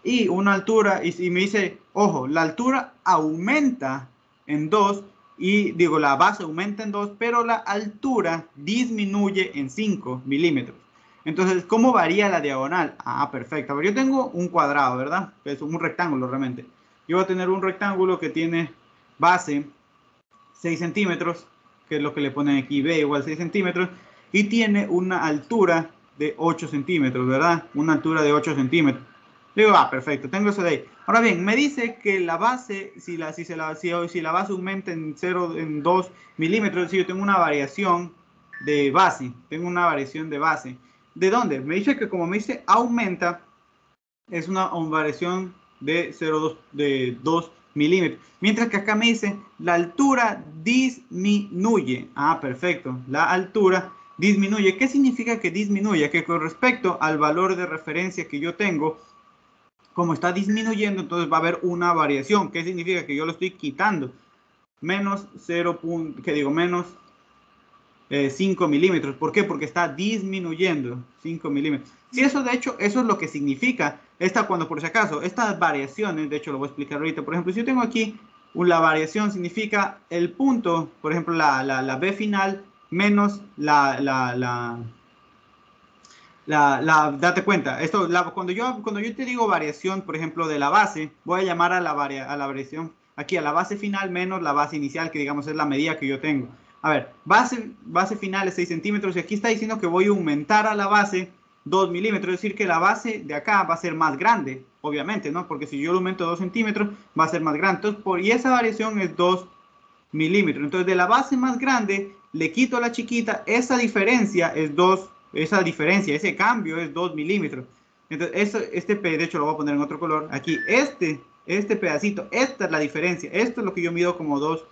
Y una altura, y me dice, ojo, la altura aumenta en 2, y digo, la base aumenta en 2, pero la altura disminuye en 5 milímetros. Entonces, ¿cómo varía la diagonal? Ah, perfecto. A ver, yo tengo un cuadrado, ¿verdad? Es un rectángulo realmente. Yo voy a tener un rectángulo que tiene base 6 centímetros, que es lo que le ponen aquí, b igual 6 centímetros, y tiene una altura de 8 centímetros, ¿verdad? Una altura de 8 centímetros. Digo, perfecto, tengo eso de ahí. Ahora bien, me dice que la base, si la base aumenta en 2 milímetros, es decir, yo tengo una variación de base. ¿De dónde? Me dice que como me dice aumenta, es una variación de 0,2 de 2 milímetros. Mientras que acá me dice la altura disminuye. Ah, perfecto. La altura disminuye. ¿Qué significa que disminuye? Que con respecto al valor de referencia que yo tengo, como está disminuyendo, entonces va a haber una variación. ¿Qué significa? Que yo lo estoy quitando. Menos 0, que digo, menos 5 milímetros. ¿Por qué? Porque está disminuyendo 5 milímetros. Si eso, de hecho, eso es lo que significa cuando, por si acaso, estas variaciones, de hecho, lo voy a explicar ahorita. Por ejemplo, si yo tengo aquí la variación, significa el punto, por ejemplo, la B final menos date cuenta, cuando yo te digo variación, por ejemplo, de la base, voy a llamar a la variación aquí, a la base final menos la base inicial, que digamos es la medida que yo tengo. A ver, base final es 6 centímetros, y aquí está diciendo que voy a aumentar a la base 2 milímetros, es decir, que la base de acá va a ser más grande, obviamente, ¿no? Porque si yo lo aumento 2 centímetros, va a ser más grande. Entonces, y esa variación es 2 milímetros. Entonces, de la base más grande, le quito a la chiquita, esa diferencia, ese cambio es 2 milímetros. Entonces, de hecho lo voy a poner en otro color. Aquí, este pedacito, esta es la diferencia. Esto es lo que yo mido como 2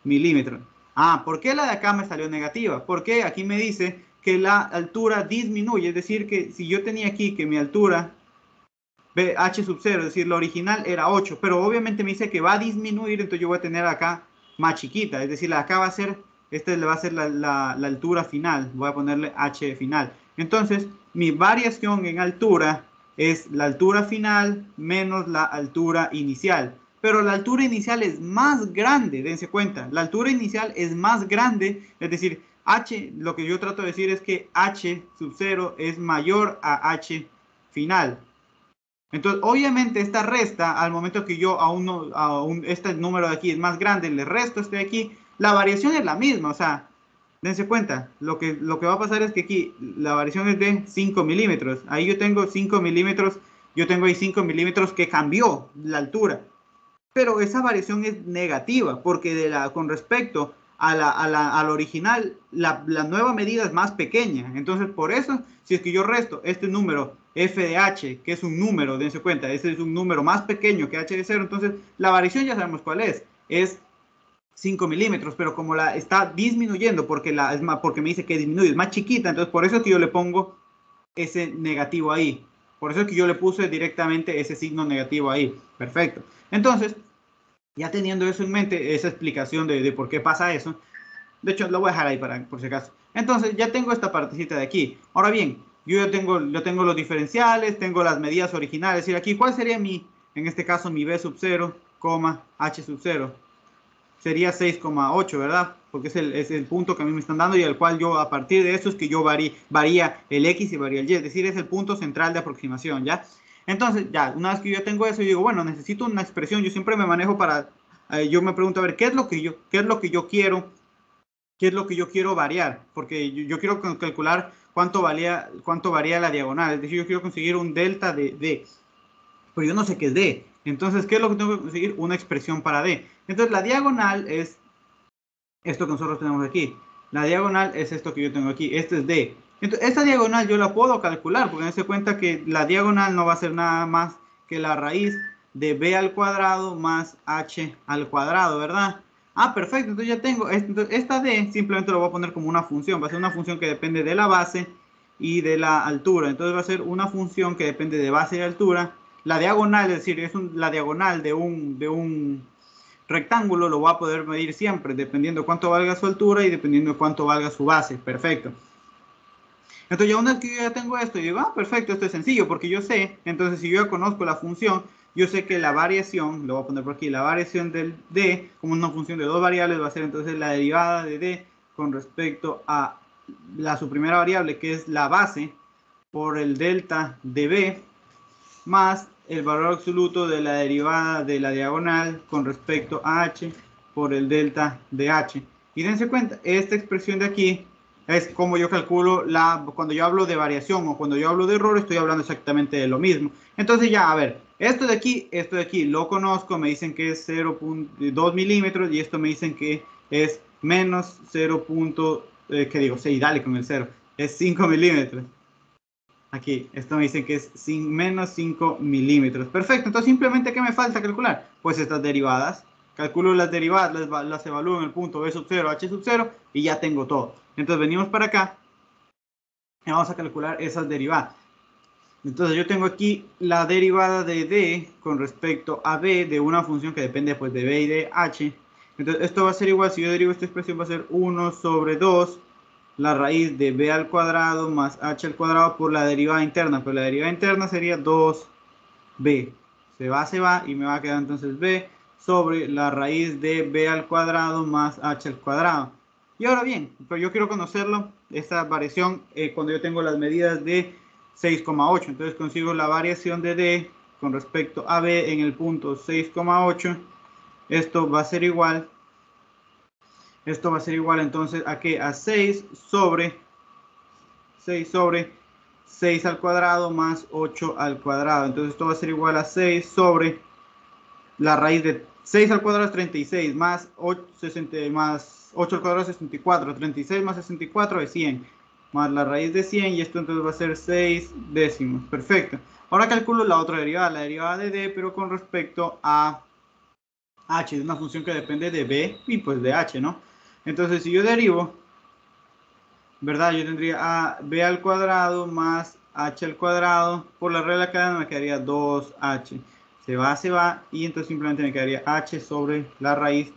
milímetros. Ah, ¿por qué la de acá me salió negativa? Porque aquí me dice que la altura disminuye. Es decir, que si yo tenía aquí que mi altura h sub 0, es decir, la original era 8, pero obviamente me dice que va a disminuir, entonces yo voy a tener acá más chiquita, es decir, acá va a ser, le va a ser la altura final, voy a ponerle h final. Entonces, mi variación en altura es la altura final menos la altura inicial. Pero la altura inicial es más grande, dense cuenta, la altura inicial es más grande, es decir, lo que yo trato de decir es que h sub 0 es mayor a h final. Entonces, obviamente, esta resta, al momento que yo este número de aquí es más grande, le resto este de aquí, la variación es la misma. O sea, dense cuenta, lo que va a pasar es que aquí la variación es de 5 milímetros. Ahí yo tengo 5 milímetros, yo tengo ahí 5 milímetros que cambió la altura. Pero esa variación es negativa, porque con respecto al original, la nueva medida es más pequeña. Entonces, por eso, si es que yo resto este número f de h, que es un número, dense cuenta, este es un número más pequeño que h de 0, entonces la variación ya sabemos cuál es 5 milímetros, pero como la está disminuyendo, porque me dice que disminuye, es más chiquita, entonces por eso es que yo le pongo ese negativo ahí. Por eso es que yo le puse directamente ese signo negativo ahí. Perfecto. Entonces, ya teniendo eso en mente, esa explicación de por qué pasa eso, de hecho lo voy a dejar ahí por si acaso. Entonces ya tengo esta partecita de aquí. Ahora bien, yo tengo los diferenciales, tengo las medidas originales. Y aquí, ¿cuál sería en este caso, mi b sub 0? h sub 0. Sería 6,8, ¿verdad? Porque es el punto que a mí me están dando y al cual yo, a partir de eso, es que yo varía el x y varía el y. Es decir, es el punto central de aproximación, ¿ya? Entonces, ya, una vez que yo tengo eso, yo digo, bueno, necesito una expresión. Yo siempre me manejo para... yo me pregunto, a ver, ¿qué es lo que yo quiero? ¿Qué es lo que yo quiero variar? Porque yo quiero calcular cuánto varía la diagonal. Es decir, yo quiero conseguir un delta de D. Pero yo no sé qué es D. Entonces, ¿qué es lo que tengo que conseguir? Una expresión para D. Entonces, la diagonal es esto que nosotros tenemos aquí. La diagonal es esto que yo tengo aquí. Este es D. Entonces, esta diagonal yo la puedo calcular, porque dense cuenta que la diagonal no va a ser nada más que la raíz de B al cuadrado más H al cuadrado, ¿verdad? Ah, perfecto. Entonces ya tengo. Esta D simplemente lo voy a poner como una función. Va a ser una función que depende de la base y de la altura. Entonces va a ser una función que depende de base y altura. La diagonal, es decir, es la diagonal de un rectángulo, lo voy a poder medir siempre, dependiendo cuánto valga su altura y dependiendo cuánto valga su base. Perfecto. Entonces, ya una vez que yo ya tengo esto, yo digo, ah, perfecto, esto es sencillo, porque yo sé, entonces si yo ya conozco la función, yo sé que la variación, lo voy a poner por aquí, la variación del D, como una función de dos variables, va a ser entonces la derivada de D con respecto a su primera variable, que es la base, por el delta de B, más el valor absoluto de la derivada de la diagonal con respecto a h por el delta de h. Y dense cuenta, esta expresión de aquí es como yo calculo cuando yo hablo de variación o cuando yo hablo de error, estoy hablando exactamente de lo mismo. Entonces ya, a ver, esto de aquí lo conozco, me dicen que es 0.2 milímetros y esto me dicen que es menos 0. ¿Qué digo? Sí, dale con el 0. Es 5 milímetros. Aquí, esto me dice que es menos 5 milímetros. Perfecto, entonces simplemente ¿qué me falta calcular? Pues estas derivadas. Calculo las derivadas, las evalúo en el punto B sub 0, H sub 0 y ya tengo todo. Entonces venimos para acá y vamos a calcular esas derivadas. Entonces yo tengo aquí la derivada de D con respecto a B de una función que depende pues de B y de H. Entonces esto va a ser igual, si yo derivo esta expresión va a ser 1 sobre 2 la raíz de b al cuadrado más h al cuadrado por la derivada interna. Pero la derivada interna sería 2b. Se va y me va a quedar entonces b sobre la raíz de b al cuadrado más h al cuadrado. Y ahora bien, pero yo quiero conocerlo, esta variación, cuando yo tengo las medidas de 6,8. Entonces consigo la variación de d con respecto a b en el punto 6,8. Esto va a ser igual. Esto va a ser igual entonces a que a 6 sobre 6 al cuadrado más 8 al cuadrado. Entonces esto va a ser igual a 6 sobre la raíz de 6 al cuadrado es 36 más 8, 60, más 8 al cuadrado es 64. 36 más 64 es 100 más la raíz de 100 y esto entonces va a ser 6 décimos. Perfecto. Ahora calculo la otra derivada, la derivada de D, pero con respecto a H, es una función que depende de B y pues de H, ¿no? Entonces si yo derivo, ¿verdad? Yo tendría a b al cuadrado más h al cuadrado. Por la regla cadena me quedaría 2h. Se va y entonces simplemente me quedaría h sobre la raíz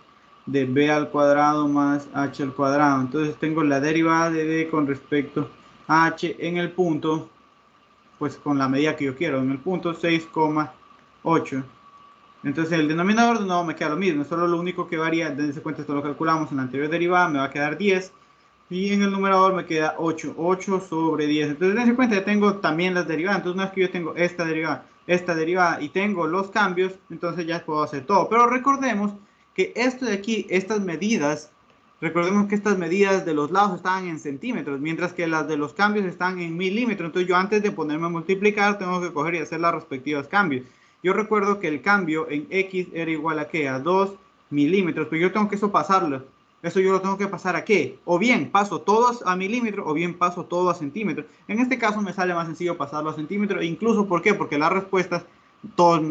de b al cuadrado más h al cuadrado. Entonces tengo la derivada de d con respecto a h en el punto, pues con la medida que yo quiero, en el punto 6,8. Entonces el denominador no me queda lo mismo, solo lo único que varía, dense cuenta, esto lo calculamos en la anterior derivada, me va a quedar 10. Y en el numerador me queda 8, 8 sobre 10. Entonces, dense cuenta, ya tengo también las derivadas. Entonces, una vez que yo tengo esta derivada y tengo los cambios, entonces ya puedo hacer todo. Pero recordemos que esto de aquí, recordemos que estas medidas de los lados estaban en centímetros, mientras que las de los cambios están en milímetros. Entonces, yo antes de ponerme a multiplicar, tengo que coger y hacer las respectivas cambios. Yo recuerdo que el cambio en X era igual a ¿qué? A 2 milímetros, pero yo tengo que eso pasarlo. Eso yo lo tengo que pasar a ¿qué? O bien paso todos a milímetros o bien paso todo a centímetros. En este caso me sale más sencillo pasarlo a centímetros. Incluso, ¿por qué? Porque las respuestas, todos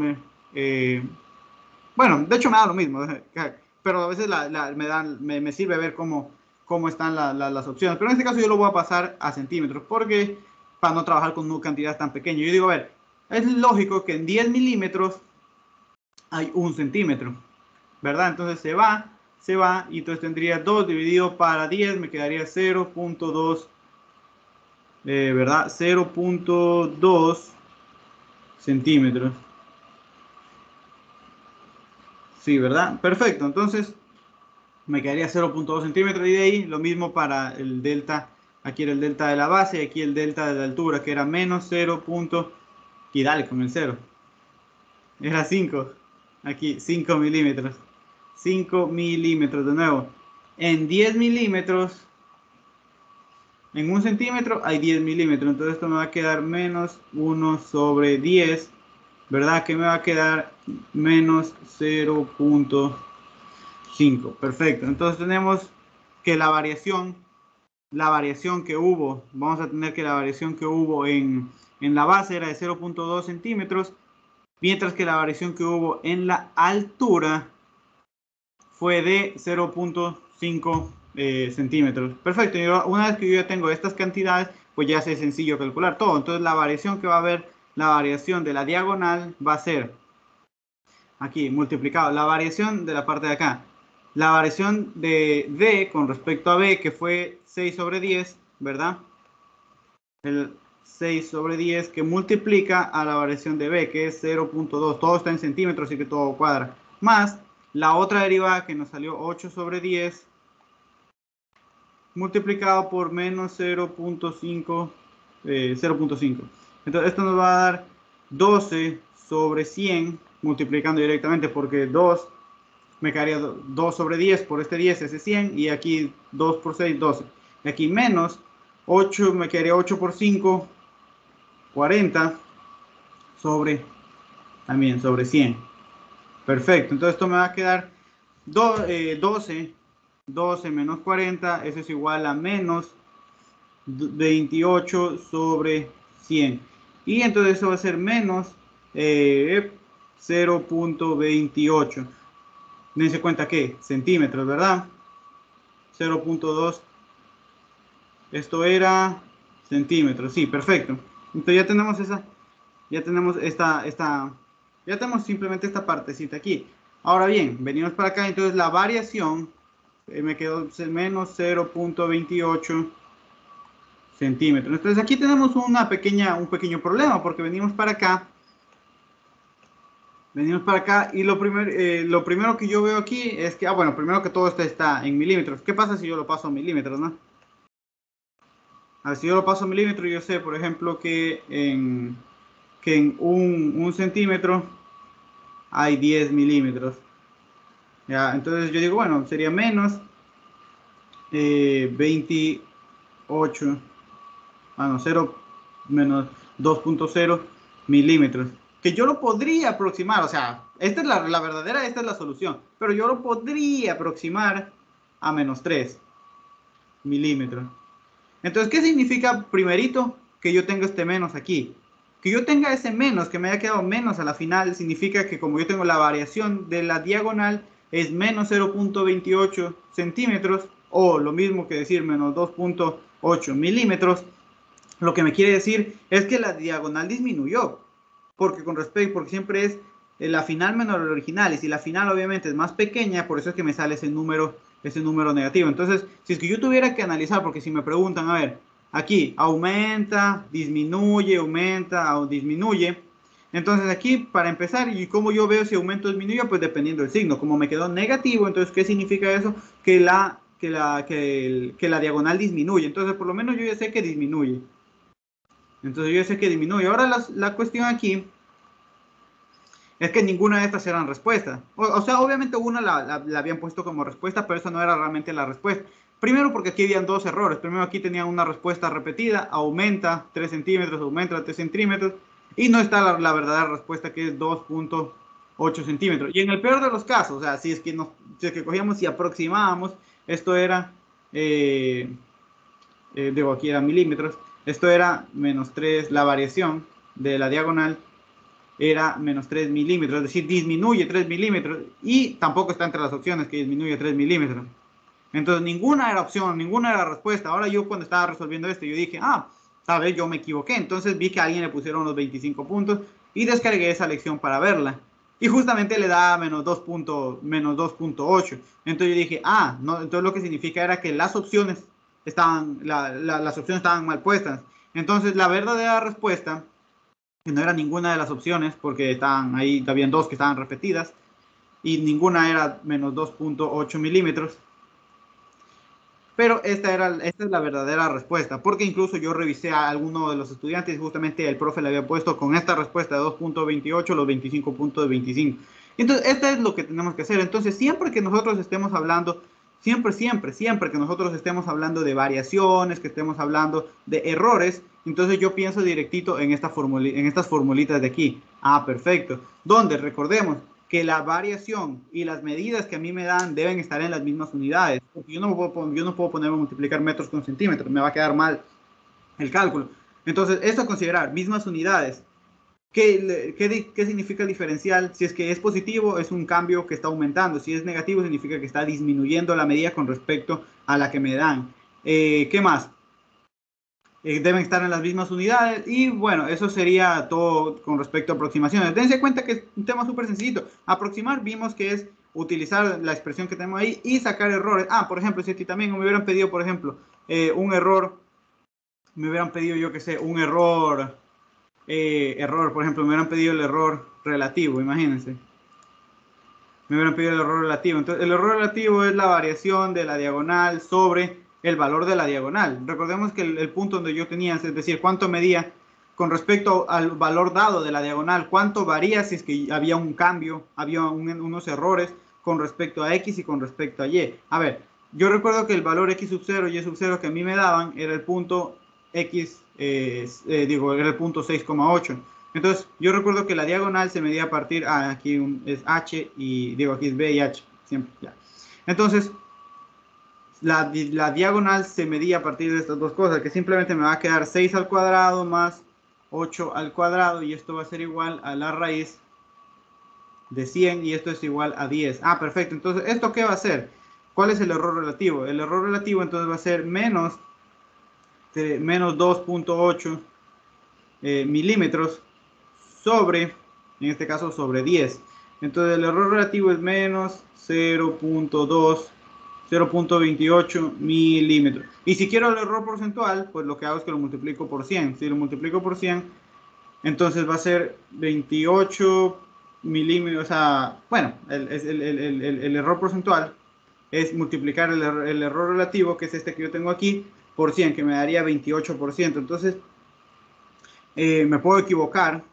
bueno, de hecho me da lo mismo. Pero a veces me sirve ver cómo están las opciones. Pero en este caso yo lo voy a pasar a centímetros. Porque para no trabajar con una cantidad tan pequeña. Yo digo, a ver, es lógico que en 10 milímetros hay 1 centímetro. ¿Verdad? Entonces se va y entonces tendría 2 dividido para 10, me quedaría 0.2, ¿verdad? 0.2 centímetros. Sí, ¿verdad? Perfecto. Entonces, me quedaría 0.2 centímetros y de ahí lo mismo para el delta. Aquí era el delta de la base y aquí el delta de la altura, que era menos 0. Y dale con el 0. Era 5. Aquí 5 milímetros. 5 milímetros de nuevo. En 10 milímetros, en un centímetro hay 10 milímetros. Entonces esto me va a quedar menos 1 sobre 10. ¿Verdad? Que me va a quedar menos 0.5. Perfecto. Entonces tenemos que la variación que hubo, vamos a tener que la variación que hubo en la base era de 0.2 centímetros, mientras que la variación que hubo en la altura fue de 0.5 centímetros. Perfecto, y una vez que yo ya tengo estas cantidades, pues ya es sencillo calcular todo. Entonces la variación que va a haber, la variación de la diagonal va a ser aquí multiplicado la variación de la parte de acá. La variación de D con respecto a B, que fue 6 sobre 10, ¿verdad? El 6 sobre 10 que multiplica a la variación de B, que es 0.2. Todo está en centímetros, así que todo cuadra. Más la otra derivada que nos salió 8 sobre 10 multiplicado por menos 0.5. 0.5. Entonces esto nos va a dar 12 sobre 100 multiplicando directamente porque 2 me quedaría 2 sobre 10 por este 10 ese 100 y aquí 2 por 6 12. Y aquí menos 8 me quedaría 8 por 5 40 sobre también sobre 100. Perfecto, entonces esto me va a quedar 12 menos 40, eso es igual a menos 28 sobre 100. Y entonces eso va a ser menos 0.28. Dense cuenta que centímetros, ¿verdad? 0.2. Esto era centímetros. Sí, perfecto. Entonces ya tenemos ya tenemos ya tenemos simplemente esta partecita aquí. Ahora bien, venimos para acá. Entonces la variación me quedó menos 0.28 centímetros. Entonces aquí tenemos un pequeño problema porque venimos para acá. Venimos para acá y lo primero que yo veo aquí es que, bueno, primero que todo esto está en milímetros. ¿Qué pasa si yo lo paso a milímetros, no? A ver, si yo lo paso a milímetros, yo sé, por ejemplo, que en un centímetro hay 10 milímetros. ¿Ya? Entonces yo digo, bueno, sería menos 28, no, 0, menos 2.0 milímetros. Que yo lo podría aproximar, o sea, esta es la verdadera, esta es la solución. Pero yo lo podría aproximar a menos 3 milímetros. Entonces, ¿qué significa primerito que yo tenga este menos aquí? Que yo tenga ese menos, que me haya quedado menos a la final, significa que como yo tengo la variación de la diagonal es menos 0.28 centímetros, o lo mismo que decir menos 2.8 milímetros, lo que me quiere decir es que la diagonal disminuyó, porque siempre es la final menos la original, y si la final obviamente es más pequeña, por eso es que me sale ese número negativo. Entonces, si es que yo tuviera que analizar, porque si me preguntan, a ver, aquí aumenta, disminuye, aumenta o disminuye. Entonces aquí, para empezar, y cómo yo veo si aumento o disminuye, pues dependiendo del signo. Como me quedó negativo, entonces, ¿qué significa eso? Que la diagonal disminuye. Entonces, por lo menos yo ya sé que disminuye. Entonces yo sé que disminuye. Ahora la cuestión aquí es que ninguna de estas eran respuestas. O sea, obviamente una la habían puesto como respuesta, pero esa no era realmente la respuesta. Primero porque aquí habían dos errores. Primero aquí tenían una respuesta repetida, aumenta 3 centímetros, aumenta 3 centímetros, y no está la verdadera respuesta que es 2.8 centímetros. Y en el peor de los casos, o sea, si es que cogíamos y aproximábamos, esto era, digo, aquí era milímetros, esto era menos 3, la variación de la diagonal era menos 3 milímetros, es decir, disminuye 3 milímetros y tampoco está entre las opciones que disminuye 3 milímetros. Entonces ninguna era opción, ninguna era respuesta. Ahora yo cuando estaba resolviendo esto, yo dije, sabes, yo me equivoqué. Entonces vi que a alguien le pusieron los 25 puntos y descargué esa lección para verla. Y justamente le da menos 2.8. Entonces yo dije, no, entonces lo que significa era que las opciones las opciones estaban mal puestas. Entonces la verdadera respuesta, que no era ninguna de las opciones, porque estaban ahí, habían dos que estaban repetidas, y ninguna era menos 2.8 milímetros. Pero esta es la verdadera respuesta, porque incluso yo revisé a alguno de los estudiantes y justamente el profe le había puesto con esta respuesta de 2.28 los 25.25. Entonces, esto es lo que tenemos que hacer. Entonces, siempre que nosotros estemos hablando, siempre que nosotros estemos hablando de variaciones, que estemos hablando de errores, entonces yo pienso directito en estas formulitas de aquí. Ah, perfecto. Donde recordemos que la variación y las medidas que a mí me dan deben estar en las mismas unidades. Porque yo no puedo ponerme a multiplicar metros con centímetros, me va a quedar mal el cálculo. Entonces, esto a considerar, mismas unidades. ¿Qué significa el diferencial? Si es que es positivo, es un cambio que está aumentando. Si es negativo, significa que está disminuyendo la medida con respecto a la que me dan. ¿Qué más? Deben estar en las mismas unidades y bueno, eso sería todo con respecto a aproximaciones. Dense cuenta que es un tema súper sencillo. Aproximar vimos que es utilizar la expresión que tenemos ahí y sacar errores. Ah, por ejemplo, si aquí también me hubieran pedido, por ejemplo, un error, me hubieran pedido, yo que sé, un error, por ejemplo, me hubieran pedido el error relativo, imagínense. Me hubieran pedido el error relativo. Entonces, el error relativo es la variación de la diagonal sobre el valor de la diagonal. Recordemos que el punto donde yo tenía, es decir, cuánto medía con respecto al valor dado de la diagonal, cuánto varía si es que había un cambio, había unos errores con respecto a X y con respecto a Y. A ver, yo recuerdo que el valor X sub 0 y Y sub 0 que a mí me daban era el punto X, era el punto 6,8. Entonces, yo recuerdo que la diagonal se medía a partir, aquí es H y digo, aquí es B y H, siempre, ya. Entonces, la diagonal se medía a partir de estas dos cosas, que simplemente me va a quedar 6 al cuadrado más 8 al cuadrado, y esto va a ser igual a la raíz de 100, y esto es igual a 10. Ah, perfecto. Entonces, ¿esto qué va a ser? ¿Cuál es el error relativo? El error relativo entonces va a ser menos 2.8 milímetros sobre, en este caso, sobre 10. Entonces el error relativo es menos 0.28 milímetros. Y si quiero el error porcentual, pues lo que hago es que lo multiplico por 100. Si lo multiplico por 100, entonces va a ser 28 milímetros. O sea, bueno, el error porcentual es multiplicar el error relativo, que es este que yo tengo aquí, por 100, que me daría 28%. Entonces, me puedo equivocar,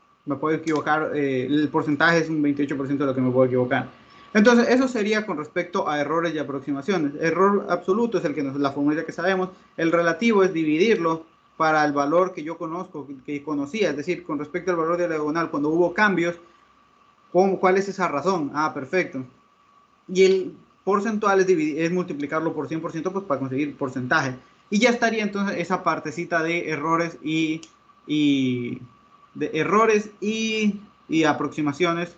el porcentaje es un 28% de lo que me puedo equivocar. Entonces, eso sería con respecto a errores y aproximaciones. Error absoluto es la fórmula que sabemos. El relativo es dividirlo para el valor que yo conozco, que conocía, es decir, con respecto al valor de la diagonal, cuando hubo cambios, ¿cuál es esa razón? Ah, perfecto. Y el porcentual es multiplicarlo por 100%, pues para conseguir porcentaje. Y ya estaría entonces esa partecita de errores y aproximaciones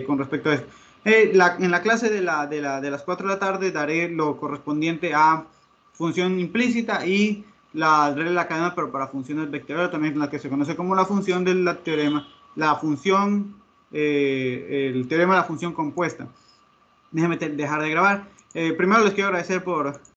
con respecto a esto. En la clase de las 4 de la tarde daré lo correspondiente a función implícita y la regla de la cadena, pero para funciones vectoriales, también la que se conoce como la función del teorema, el teorema de la función compuesta. Déjenme dejar de grabar. Primero les quiero agradecer por